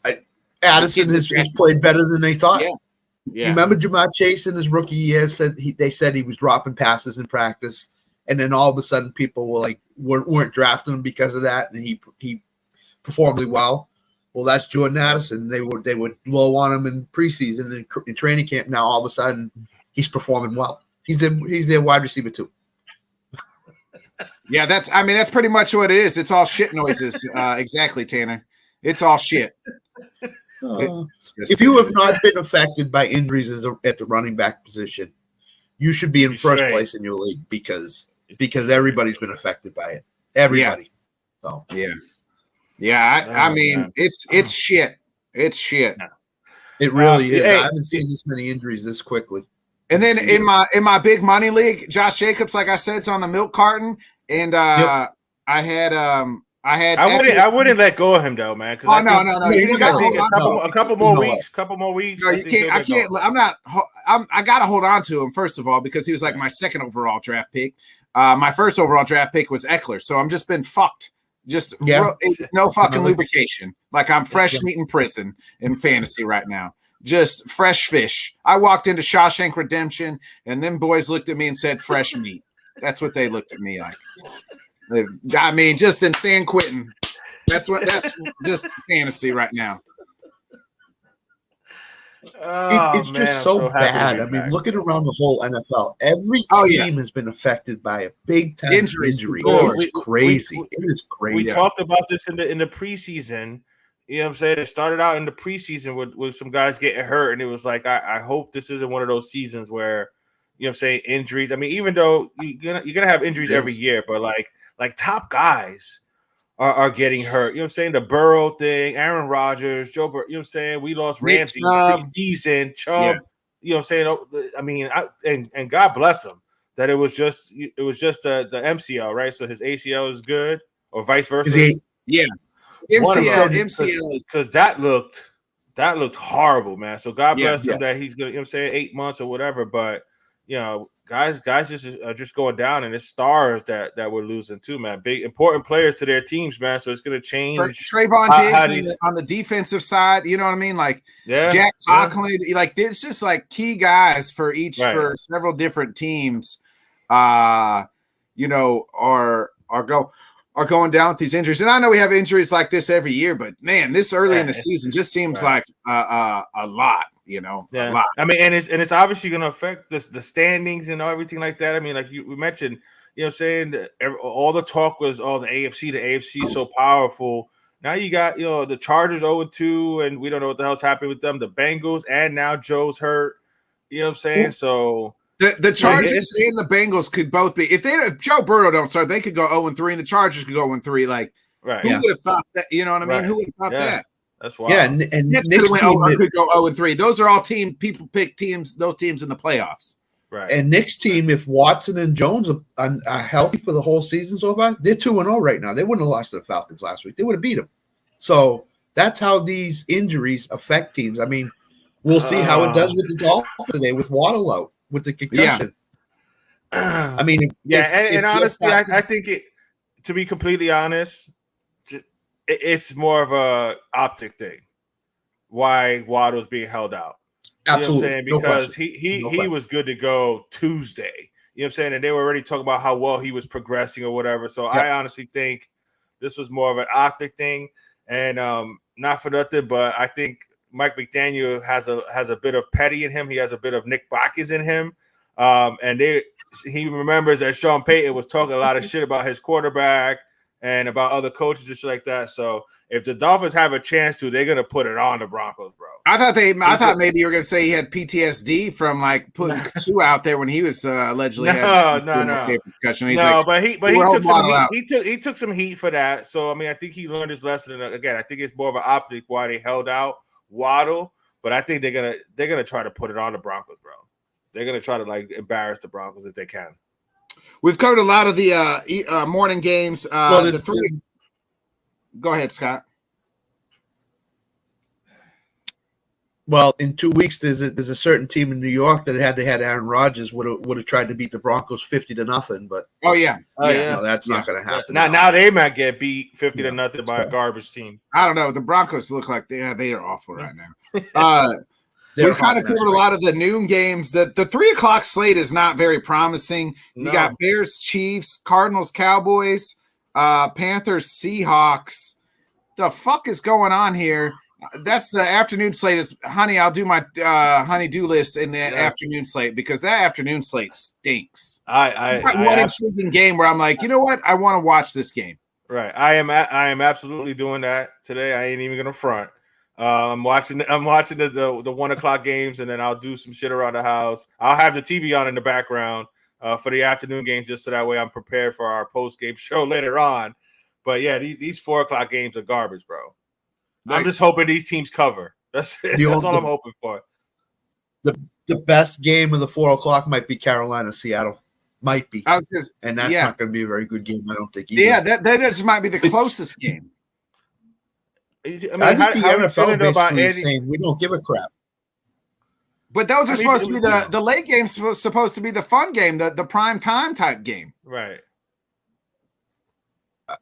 that? Addison has played better than they thought. Yeah. Remember Jamar Chase in his rookie year they said he was dropping passes in practice, and then all of a sudden people weren't drafting him because of that, and he performed really well. Well, that's Jordan Addison. They would low on him in preseason in training camp. Now all of a sudden he's performing well. He's their wide receiver too. Yeah, that's pretty much what it is. It's all shit noises. Exactly, Tanner. It's all shit. If you have not been affected by injuries at the running back position, you should be in first place in your league because everybody's been affected by it. Everybody. So it's shit. It's shit. It really is. I haven't seen this many injuries this quickly. And then in my big money league, Josh Jacobs, like I said, is on the milk carton, and I wouldn't let go of him though, man. No. A couple more weeks. No, you can't. I can't. I gotta hold on to him first of all because he was like my second overall draft pick. My first overall draft pick was Eckler, so I'm just been fucked. No fucking lubrication. Like I'm fresh meat in prison in fantasy right now. Just fresh fish. I walked into Shawshank Redemption, and them boys looked at me and said, "Fresh meat." That's what they looked at me like. Just in San Quentin. That's just fantasy right now. It's just so bad. Look at around the whole NFL. Every team has been affected by a big time injury. It's crazy. It is crazy. We talked about this in the preseason. You know what I'm saying? It started out in the preseason with some guys getting hurt, and it was like, I hope this isn't one of those seasons where, you know what I'm saying, injuries. Even though you're gonna have injuries every year, but like top guys are getting hurt. You know what I'm saying? The Burrow thing, Aaron Rodgers, Joe Burrow, you know what I'm saying? We lost Ramsey preseason, Chubb. You know what I'm saying? And God bless him that it was just the MCL, right? So his ACL is good, or vice versa. MCL because that looked horrible, man. So God bless him that he's gonna, you know what I'm saying, 8 months or whatever. But guys just going down, and it's stars that we're losing too, man. Big important players to their teams, man. So it's gonna change. Trayvon Diggs on the defensive side, you know what I mean? Like Jack Conklin, like it's just like key guys for for several different teams. Are going down with these injuries. And I know we have injuries like this every year, but man, this early in the season just seems like a lot, a lot. And it's obviously going to affect the standings and everything like that. Like we mentioned, You know what I'm saying? All the talk was, the AFC is so powerful. Now you got, the Chargers 0-2, and we don't know what the hell's happening with them. The Bengals, and now Joe's hurt. You know what I'm saying? So the Chargers and the Bengals could both be. If Joe Burrow don't start, they could go 0-3, and the Chargers could go 0-3. Like, right? Who would have thought that? You know what I mean? Right. Who would have thought that? That's wild. Yeah, and Nick's Nick's team could go 0-3. Those are all people pick teams. Those teams in the playoffs. Right. And Nick's team, if Watson and Jones are healthy for the whole season so far, they're 2-0 right now. They wouldn't have lost to the Falcons last week. They would have beat them. So that's how these injuries affect teams. I mean, we'll see how it does with the Dolphins today with Waddle out with the concussion. Yeah. I mean, and honestly, I think to be completely honest, it's more of a optic thing. Why Waddle's being held out. Absolutely. You know what I'm saying? Because he was good to go Tuesday. You know what I'm saying? And they were already talking about how well he was progressing or whatever. So I honestly think this was more of an optic thing. And not for nothing, but I think Mike McDaniel has a bit of petty in him. He has a bit of Nick Bodkins in him. And he remembers that Sean Payton was talking a lot of shit about his quarterback and about other coaches and shit like that. So if the Dolphins have a chance to, they're gonna put it on the Broncos, bro. I thought maybe you were gonna say he had PTSD from like putting Sue out there when he was allegedly no. concussion. He's he took some heat for that. So I mean, I think he learned his lesson. And again, I think it's more of an optic why they held out Waddle, but I think they're gonna try to put it on the Broncos, bro. They're gonna try to like embarrass the Broncos if they can. We've covered a lot of the morning games. The three. Go ahead, Scott. Well, in 2 weeks, there's a certain team in New York that had Aaron Rodgers would have tried to beat the Broncos 50-0 but that's not going to happen. Now they might get beat 50-0 by a garbage team. I don't know. The Broncos look like they are awful right now. We kind of covered a lot of the noon games. The 3:00 slate is not very promising. You got Bears, Chiefs, Cardinals, Cowboys, Panthers, Seahawks. The fuck is going on here? That's the afternoon slate. I'll do my honey-do list in the afternoon slate because that afternoon slate stinks. One intriguing game where I'm like, you know what? I want to watch this game. Right. I am absolutely doing that today. I ain't even gonna front. I'm watching the 1:00 games, and then I'll do some shit around the house. I'll have the TV on in the background for the afternoon games, just so that way I'm prepared for our post-game show later on. But yeah, these 4:00 games are garbage, bro. I'm just hoping these teams cover. That's all I'm hoping for. The best game of the 4:00 might be Carolina, Seattle. Might be. And that's not going to be a very good game, I don't think either. Yeah, that just might be the closest game. I think the NFL basically is saying we don't give a crap. But those are supposed to be the late games. Supposed to be the fun game, the prime time type game. Right.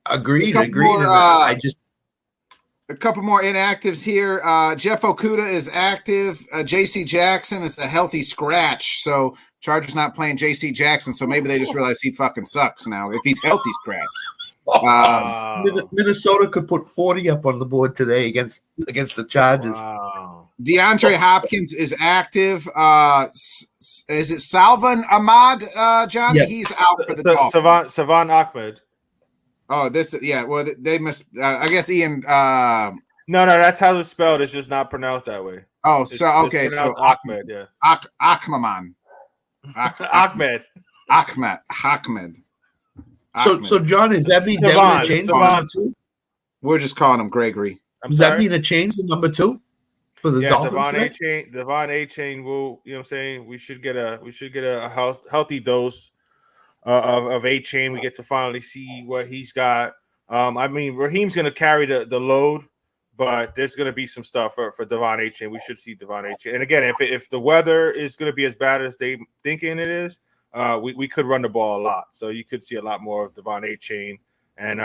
Agreed. A couple more inactives here. Jeff Okuda is active. J.C. Jackson is the healthy scratch. So Chargers not playing J.C. Jackson. So maybe they just realize he fucking sucks now if he's healthy scratch. Minnesota could put 40 up on the board today against the Chargers. Wow. DeAndre Hopkins is active. Is it Salvon Ahmad, John? Yeah. He's out for the Dolphins. Savon Ahmed. Oh, well, they must. I guess Ian. No, that's how it's spelled. It's just not pronounced that way. Oh, so okay, so Ahmed, yeah. Ahmed. So John, is that mean Devin change the number 2? We're just calling him Gregory. Does that mean a change the number 2 for the Dolphins? Devon A-Chain will. You know what I'm saying? We should get a healthy dose of A-Chain. We get to finally see what he's got. I mean, Raheem's going to carry the load, but there's going to be some stuff for Devon A-Chain. We should see Devon A-Chain. And again, if the weather is going to be as bad as they thinking it is, we could run the ball a lot. So you could see a lot more of Devon A-Chain. And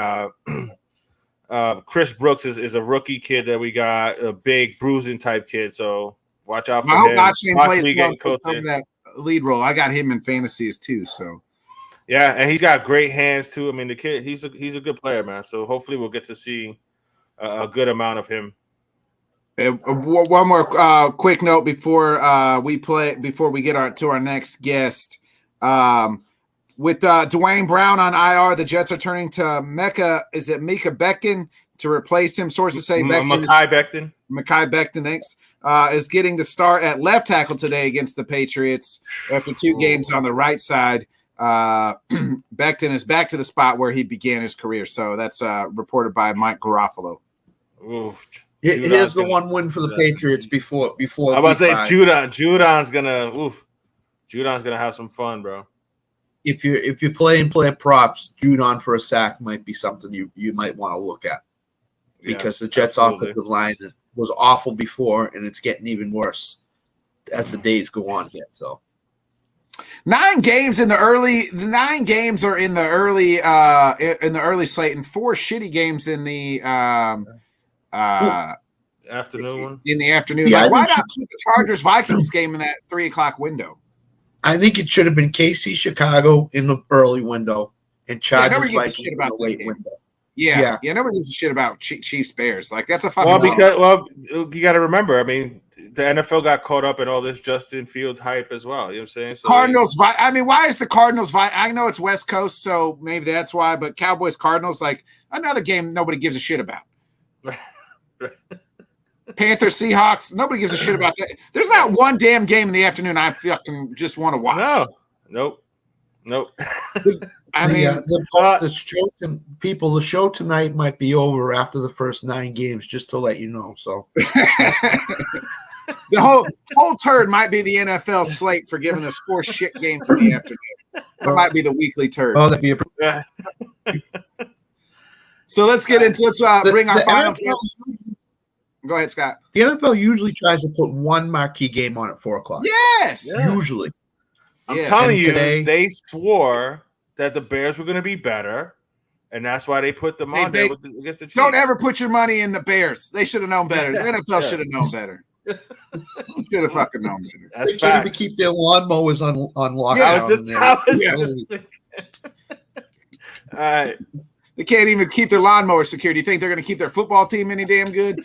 Chris Brooks is a rookie kid that we got, a big bruising type kid. So watch out for him. I hope plays that lead role. I got him in fantasies too. So yeah, and he's got great hands too. I mean, the kid, he's a good player, man. So hopefully we'll get to see a good amount of him. One more quick note before we get to our next guest. With Dwayne Brown on IR, the Jets are turning to Mika Becton to replace him. Sources say Becton. Mekhi Becton, thanks, is getting the start at left tackle today against the Patriots after 2 games on the right side. Becton is back to the spot where he began his career. So that's reported by Mike Garofalo. Here's the one win for the Patriots before. I was about to say Judon's gonna have some fun, bro. If you're playing props, Judon for a sack might be something you might want to look at, because the Jets' offensive line was awful before, and it's getting even worse as the days go on here. So 9 games in the early. The 9 games are in the early slate, and 4 shitty games in the afternoon one. In the afternoon, Yeah, why not keep the Chargers Vikings game in that 3:00 window? I think it should have been KC Chicago in the early window and Chargers Vikings in the late window. Yeah, nobody gives a shit about Chiefs Bears. Like, that's a fucking. You got to remember. I mean, the NFL got caught up in all this Justin Fields hype as well. You know what I'm saying? So Cardinals. I mean, why is the Cardinals? I know it's West Coast, so maybe that's why. But Cowboys Cardinals, like, another game nobody gives a shit about. Panthers Seahawks, nobody gives a shit about that. There's not one damn game in the afternoon I fucking just want to watch. Nope. I mean, the show tonight might be over after the first 9 games, just to let you know. So the whole turd might be the NFL slate for giving us 4 shit games in the afternoon. That might be the weekly turd. Oh, that'd be So let's get into bring our final. Go ahead, Scott. The NFL usually tries to put one marquee game on at 4:00. Yes, usually. I'm telling you, they swore that the Bears were going to be better, and that's why they put them on there against the Chiefs. Don't ever put your money in the Bears. They should have known better. The NFL should have known better. Should have fucking known better. They can't even keep their lawnmowers on lockdown. All right. They can't even keep their lawnmower secure. Do you think they're going to keep their football team any damn good?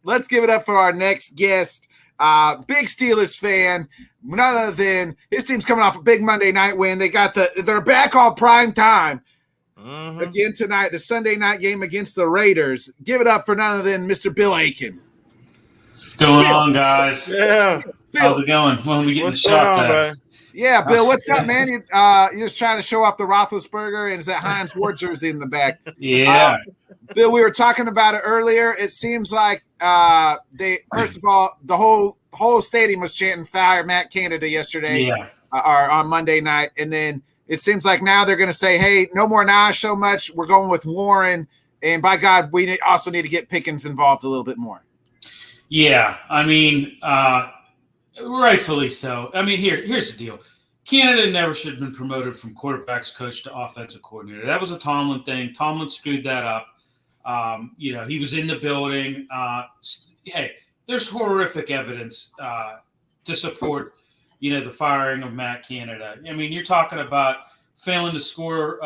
Let's give it up for our next guest. Big Steelers fan. None other than his team's coming off a big Monday night win. They're back on prime time again tonight. The Sunday night game against the Raiders. Give it up for none other than Mr. Bill Aiken. What's going on, guys? Yeah. How's it going? When are we getting the shot back? Yeah, Bill, what's up, man? You're just trying to show off the Roethlisberger, and is that Heinz Ward jersey in the back? Yeah. Bill, we were talking about it earlier. It seems like first of all, the whole stadium was chanting "Fire Matt Canada" yesterday, or on Monday night, and then it seems like now they're going to say, "Hey, no more Nash so much. We're going with Warren." And by God, we also need to get Pickens involved a little bit more. Yeah, I mean, rightfully so. I mean, here's the deal. Canada never should have been promoted from quarterback's coach to offensive coordinator. That was a Tomlin thing. Tomlin screwed that up. He was in the building. Hey, there's horrific evidence to support, the firing of Matt Canada. I mean, you're talking about failing to score,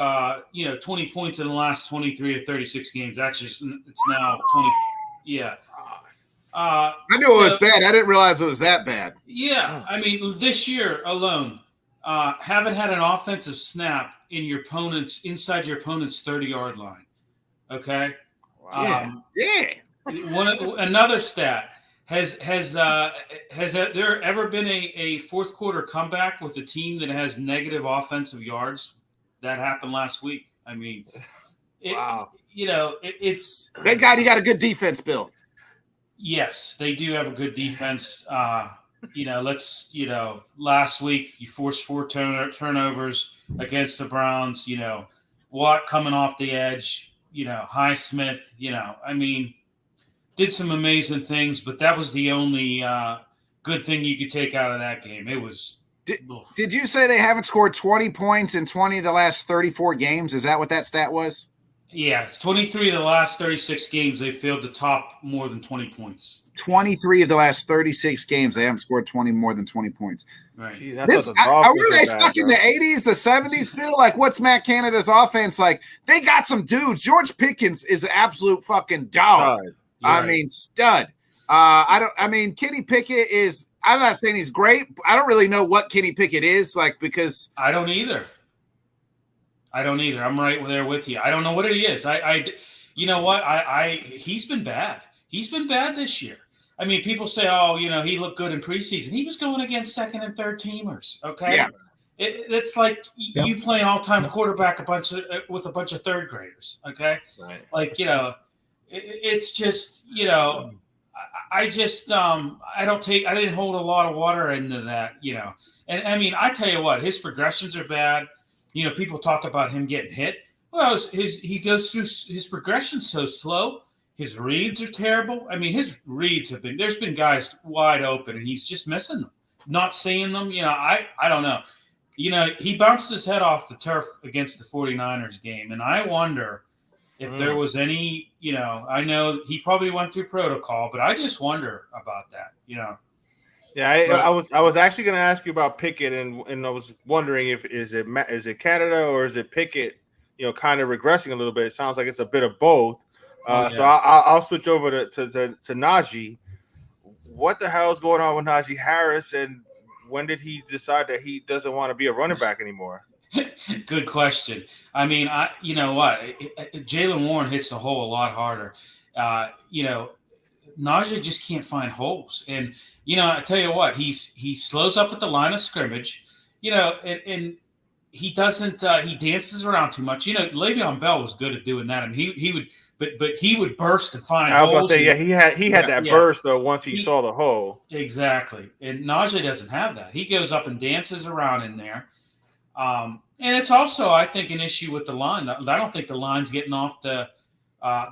20 points in the last 23 or 36 games. Actually, it's now 20. Yeah. I knew it was bad. I didn't realize it was that bad. Yeah. I mean, this year alone, haven't had an offensive snap inside your opponent's 30-yard line. Okay. Wow. Another stat. Has there ever been a fourth quarter comeback with a team that has negative offensive yards? That happened last week. I mean, wow. It's thank God you got a good defense, Bill. Yes, they do have a good defense. Last week you forced 4 turnovers against the Browns. Watt coming off the edge. Highsmith. I mean, did some amazing things, but that was the only good thing you could take out of that game. It was. Did you say they haven't scored 20 points in 20 of the last 34 games? Is that what that stat was? Yeah, 23 of the last 36 games, they failed to top more than 20 points. 23 of the last 36 games, they haven't scored more than 20 points. Right. Jeez, were they stuck in the 80s, the 70s, Bill? Like, what's Matt Canada's offense like? They got some dudes. George Pickens is an absolute fucking dog. Stud. I mean, stud. Kenny Pickett is I'm not saying he's great. I don't really know what Kenny Pickett is like because I don't either. I'm right there with you. I don't know what he is. You know what? He's been bad. He's been bad this year. I mean, people say, oh, he looked good in preseason. He was going against second and third teamers. Okay. Yeah. It's like you playing all-time quarterback with a bunch of third graders. Okay. Right. Like, it's just, I didn't hold a lot of water into that, and I mean, I tell you what, his progressions are bad. People talk about him getting hit. Well, he goes through his progression so slow. His reads are terrible. I mean, his reads there's been guys wide open and he's just missing them, not seeing them. I don't know. He bounced his head off the turf against the 49ers game. And I wonder if there was any, I know he probably went through protocol, but I just wonder about that, Yeah, I was actually going to ask you about Pickett, and I was wondering is it Canada or is it Pickett, kind of regressing a little bit? It sounds like it's a bit of both. So I'll switch over to Najee. What the hell is going on with Najee Harris, and when did he decide that he doesn't want to be a running back anymore? Good question. I mean, you know what? Jaylen Warren hits the hole a lot harder. Najee just can't find holes. And, I tell you what, he slows up at the line of scrimmage, and he doesn't he dances around too much. Le'Veon Bell was good at doing that. I mean, he would, but he would burst and find holes. I was about to say, he had that burst though once he saw the hole. Exactly. And Najee doesn't have that. He goes up and dances around in there. And it's also, I think, an issue with the line. I don't think the line's getting off the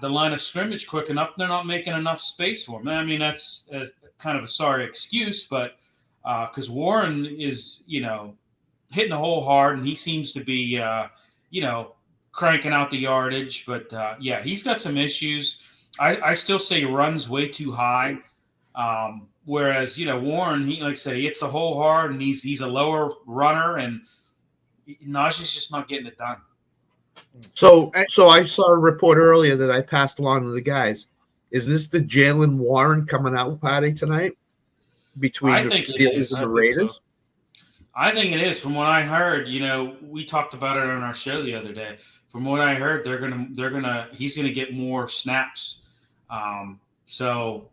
line of scrimmage quick enough. They're not making enough space for him. I mean, that's kind of a sorry excuse, but because Warren is, hitting the hole hard, and he seems to be, cranking out the yardage. But, he's got some issues. I still say he runs way too high. Whereas, Warren, he, like I said, he hits the hole hard, and he's a lower runner, and Najee's just not getting it done. So I saw a report earlier that I passed along to the guys. Is this the Jaylen Warren coming out party tonight between the Steelers and the Raiders? I think it is. From what I heard, we talked about it on our show the other day. From what I heard, he's gonna get more snaps. So,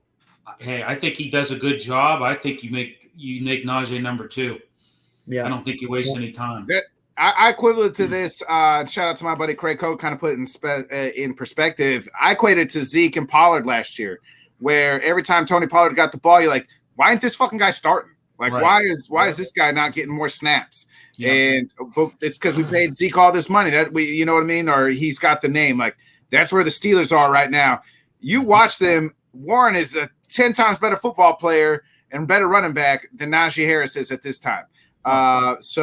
hey, I think he does a good job. I think you make Najee number 2. Yeah, I don't think you waste any time. I equivalent to this. Shout out to my buddy Craig Cobe, kind of put it in perspective. I equated to Zeke and Pollard last year, where every time Tony Pollard got the ball, you're like, why ain't this fucking guy starting? Like, why is this guy not getting more snaps? Yeah. But it's because we paid Zeke all this money that you know what I mean? Or he's got the name. Like, that's where the Steelers are right now. You watch them. Warren is a 10 times better football player and better running back than Najee Harris is at this time. Now it's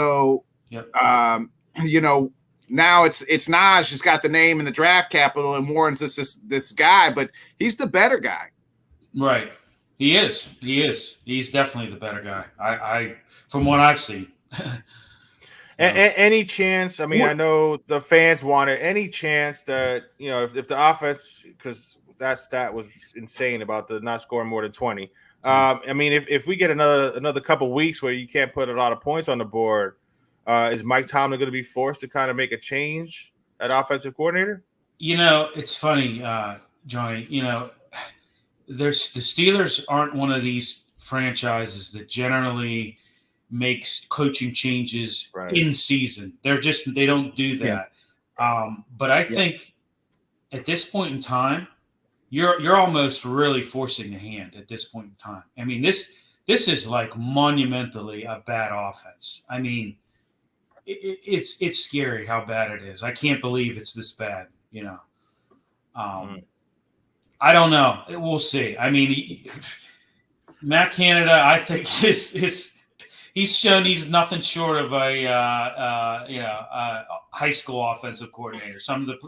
Najee has got the name and the draft capital, and Warren's this guy, but he's the better guy. Right. He is. He's definitely the better guy. I from what I've seen. Any chance? I mean, I know the fans wanted any chance that if the offense, because that stat was insane about the not scoring more than 20. I mean, if we get another couple weeks where you can't put a lot of points on the board, is Mike Tomlin going to be forced to kind of make a change at offensive coordinator? It's funny, Johnny. The Steelers aren't one of these franchises that generally makes coaching changes in season. They don't do that. Yeah. But I think at this point in time, you're almost really forcing the hand at this point in time. I mean, this is like monumentally a bad offense. I mean, it's scary how bad it is. I can't believe it's this bad. I don't know. We'll see. I mean, Matt Canada, I think he's shown he's nothing short of a high school offensive coordinator. Some of the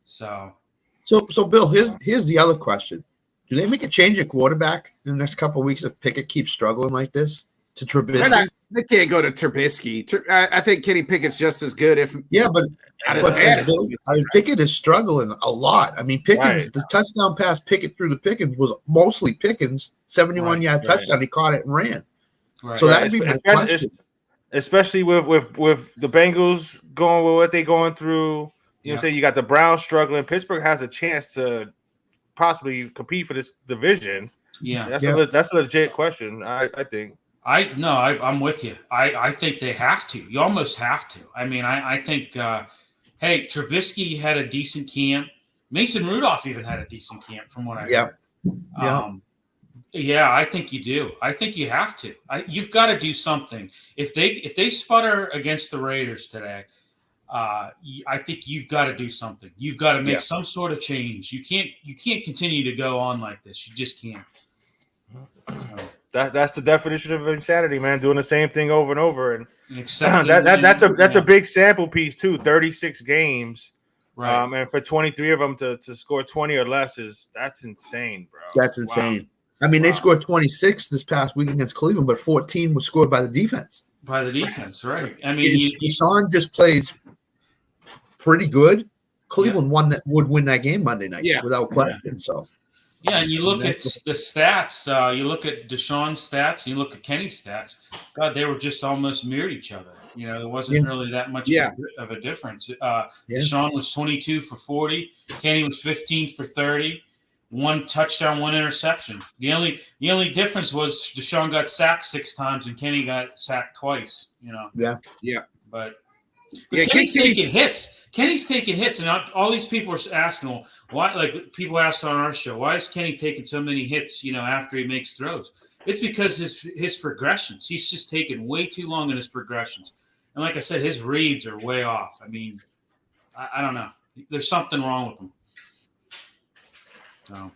So Bill, here's the other question: do they make a change at quarterback in the next couple of weeks if Pickett keeps struggling like this? to Trubisky. They can't go to Trubisky. I think Kenny Pickett's just as good, if Yeah, but not as bad as Trubisky. Pickett is struggling a lot. I mean, Pickens, the touchdown pass Pickett through the Pickens was mostly Pickens, 71-yard touchdown. He caught it and ran. Right. So that'd be my question. Especially with the Bengals going with what they're going through. You know what I'm saying? You got the Browns struggling. Pittsburgh has a chance to possibly compete for this division. Yeah. That's a legit question, I think. I'm with you. I think they have to. You almost have to. I mean, I think, hey, Trubisky had a decent camp. Mason Rudolph even had a decent camp from what I heard. Yeah, I think you do. I think you have to. You've got to do something. If they sputter against the Raiders today, I think you've got to do something. You've got to make some sort of change. You can't continue to go on like this. You just can't. That's the definition of insanity, man. Doing the same thing over and over, and that's a big sample piece too. 36 games, right? And for 23 of them to score 20 or less that's insane, bro. That's insane. Wow. I mean, they scored 26 this past week against Cleveland, but 14 was scored by the defense. By the defense, right? I mean, Deshaun just plays pretty good. Cleveland would win that game Monday night without question. So. Yeah, and you look at the stats. You look at Deshaun's stats. And you look at Kenny's stats. God, they were just almost mirrored each other. You know, there wasn't really that much of a difference. Deshaun was 22 for 40. Kenny was 15 for 30. 1 touchdown, 1 interception. The only difference was Deshaun got sacked 6 times and Kenny got sacked twice. You know. Yeah. But Kenny's taking hits. Kenny's taking hits, and all these people are asking, well, why? Like people asked on our show, why is Kenny taking so many hits? You know, after he makes throws, it's because his progressions. He's just taking way too long in his progressions, and like I said, his reads are way off. I mean, I don't know. There's something wrong with him. So.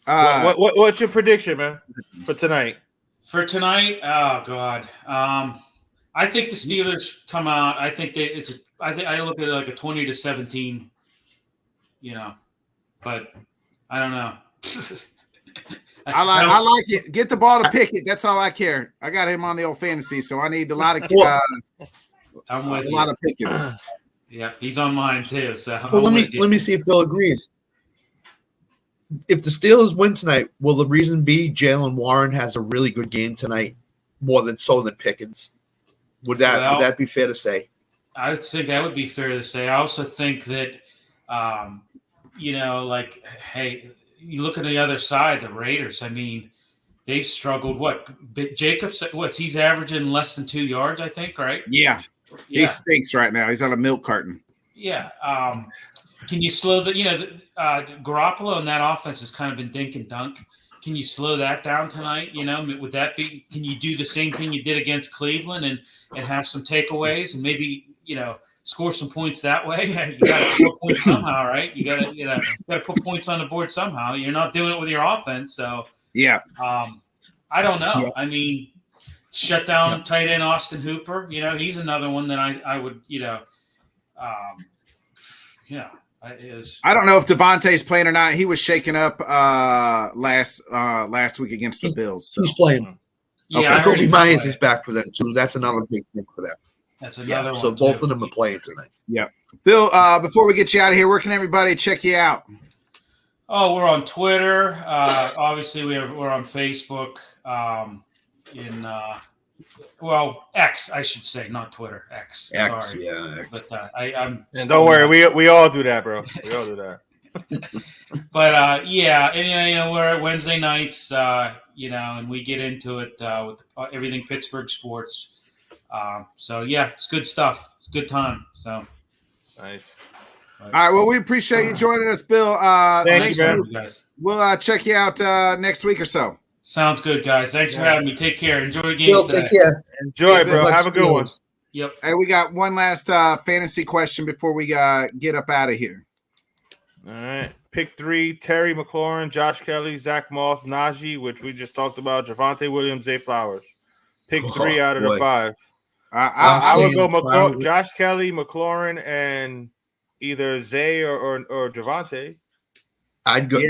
What's your prediction, man, for tonight? For tonight, oh God. I think the Steelers come out. I think I look at it like a 20-17, you know, but I don't know. I like it. Get the ball to Pickett. That's all I care. I got him on the old fantasy, so I need a lot of lot of Pickets. Yeah, he's on mine too. So let me see if Bill agrees. If the Steelers win tonight, will the reason be Jaylen Warren has a really good game tonight, more than Pickens? Would that be fair to say? I think that would be fair to say. I also think that, you know, like, hey, you look at the other side, the Raiders. I mean, they've struggled. Jacobs? He's averaging less than 2 yards, I think, right? Yeah. He stinks right now. He's on a milk carton. Yeah. Can you slow Garoppolo in that offense has kind of been dink and dunk. Can you slow that down tonight? You know, would that be? Can you do the same thing you did against Cleveland and have some takeaways and maybe score some points that way? You got to score points somehow, right? You got to put points on the board somehow. You're not doing it with your offense, so I don't know. Yeah. I mean, shut down tight end Austin Hooper. You know, he's another one that I would I don't know if Devontae's playing or not. He was shaken up last week against the Bills. So. He's playing. Yeah, Kobe Myers is back for them too. That's another big thing for them. That's another one. So both of them are playing tonight. Yeah. Bill, before we get you out of here, where can everybody check you out? Oh, we're on Twitter. Obviously, we're on Facebook. X, I should say, not Twitter. X. Sorry. Yeah. But I'm. And don't worry, we all do that, bro. We all do that. But and we're at Wednesday nights, and we get into it with everything Pittsburgh sports. So it's good stuff. It's a good time. So nice. All right. Well, we appreciate you joining us, Bill. Thank you, man. Guys. We'll check you out next week or so. Sounds good, guys. Thanks for having me. Take care. Enjoy the game. Take care. Enjoy, bro. Have a good one. Yep. Hey, we got one last fantasy question before we get up out of here. All right. Pick 3, Terry McLaurin, Josh Kelly, Zach Moss, Najee, which we just talked about, Javonte Williams, Zay Flowers. Pick 3 out of the 5. I would go Josh Kelly, McLaurin, and either Zay or Javonte. I'd go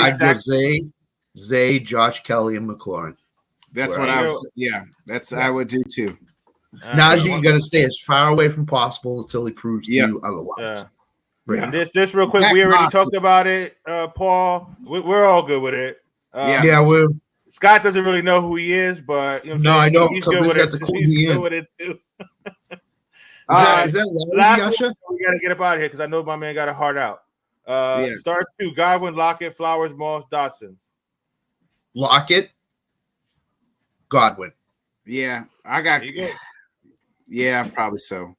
Zay, Josh Kelly, and McLaurin. That's what I was. Yeah, I would do too. Najee, got to stay as far away from possible until he proves to you otherwise. And this real quick, we already talked about it, Paul. We're all good with it. We're. Scott doesn't really know who he is, but you know I know he's good with it. He's good with it too. Is that last one, we got to get up out of here because I know my man got a heart out. Start 2: Godwin, Lockett, Flowers, Moss, Dotson. Lockett, Godwin. Yeah, I got. Yeah, probably so.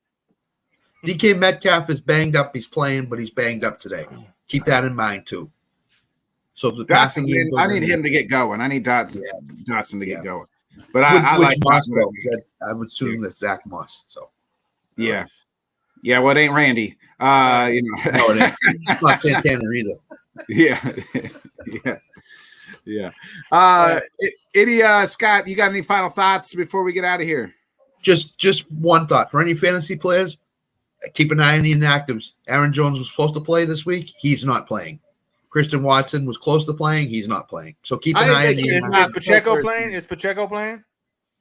DK Metcalf is banged up. He's playing, but he's banged up today. Keep that in mind too. So the passing game, I need him to get going. I need Dotson to get going. But I like Moss. I would assume that's Zach Moss. So yeah. Well, it ain't Randy. No, it ain't. It's not Santana either. Yeah. Scott, you got any final thoughts before we get out of here? Just one thought for any fantasy players. Keep an eye on the inactives. Aaron Jones was supposed to play this week. He's not playing. Christian Watson was close to playing. He's not playing. So keep an eye on the inactives. Is Pacheco playing? Is Pacheco playing?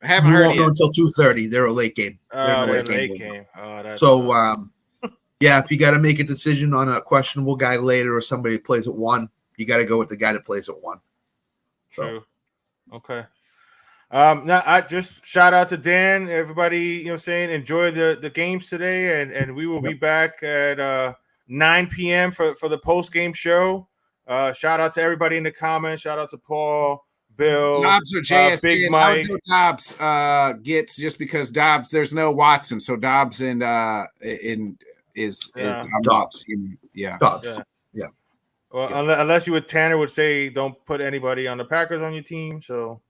I haven't heard yet. Until 2:30. They're a late game. They're late game. If you got to make a decision on a questionable guy later or somebody that plays at 1, you got to go with the guy that plays at 1. True. Okay. Now I just shout out to Dan, everybody, enjoy the games today, and we will be back at 9 p.m. for the post-game show. Shout out to everybody in the comments. Shout out to Paul, Bill, Dobbs or JSN. Big Mike. Dobbs gets just because Dobbs, there's no Watson, so Dobbs is Dobbs. Dobbs. Yeah. Well, unless you Tanner would say don't put anybody on the Packers on your team, so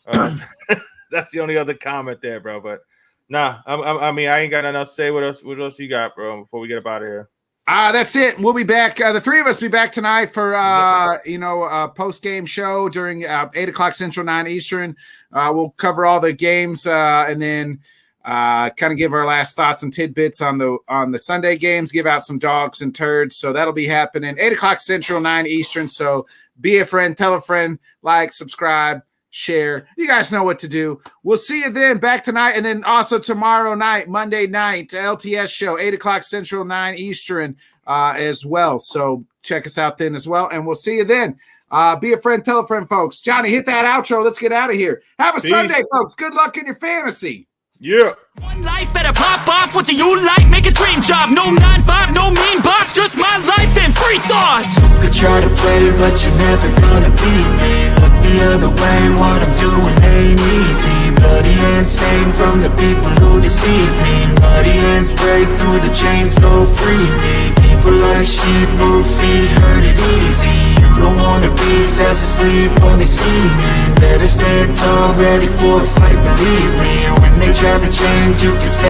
that's the only other comment there, bro. But nah, I mean I ain't got nothing else to say. What else you got, bro? Before we get up out of here. That's it. We'll be back. The three of us will be back tonight for a post-game show during 8:00 Central, 9 Eastern. We'll cover all the games and then kind of give our last thoughts and tidbits on the Sunday games. Give out some dogs and turds. So that'll be happening 8:00 Central, 9 Eastern. So be a friend, tell a friend, like, subscribe, share. You guys know what to do. We'll see you then back tonight. And then also tomorrow night, Monday night, LTS show, 8:00 Central, 9 Eastern as well. So check us out then as well. And we'll see you then. Be a friend, tell a friend, folks. Johnny, hit that outro. Let's get out of here. Have a Sunday, folks. Good luck in your fantasy. Yeah. One life, better pop off. What do you like? Make a dream job. No 9-5, no mean boss. Just my life and free thoughts. You could try to play, but you're never gonna beat me. Look the other way, what I'm doing ain't easy. Bloody hands stained from the people who deceive me. Muddy hands break through the chains, go free me. People like sheep move feet, hurt it easy. You don't wanna be fast asleep when they scheming. Better stand tall, ready for a fight, believe me. When they try to change, you can say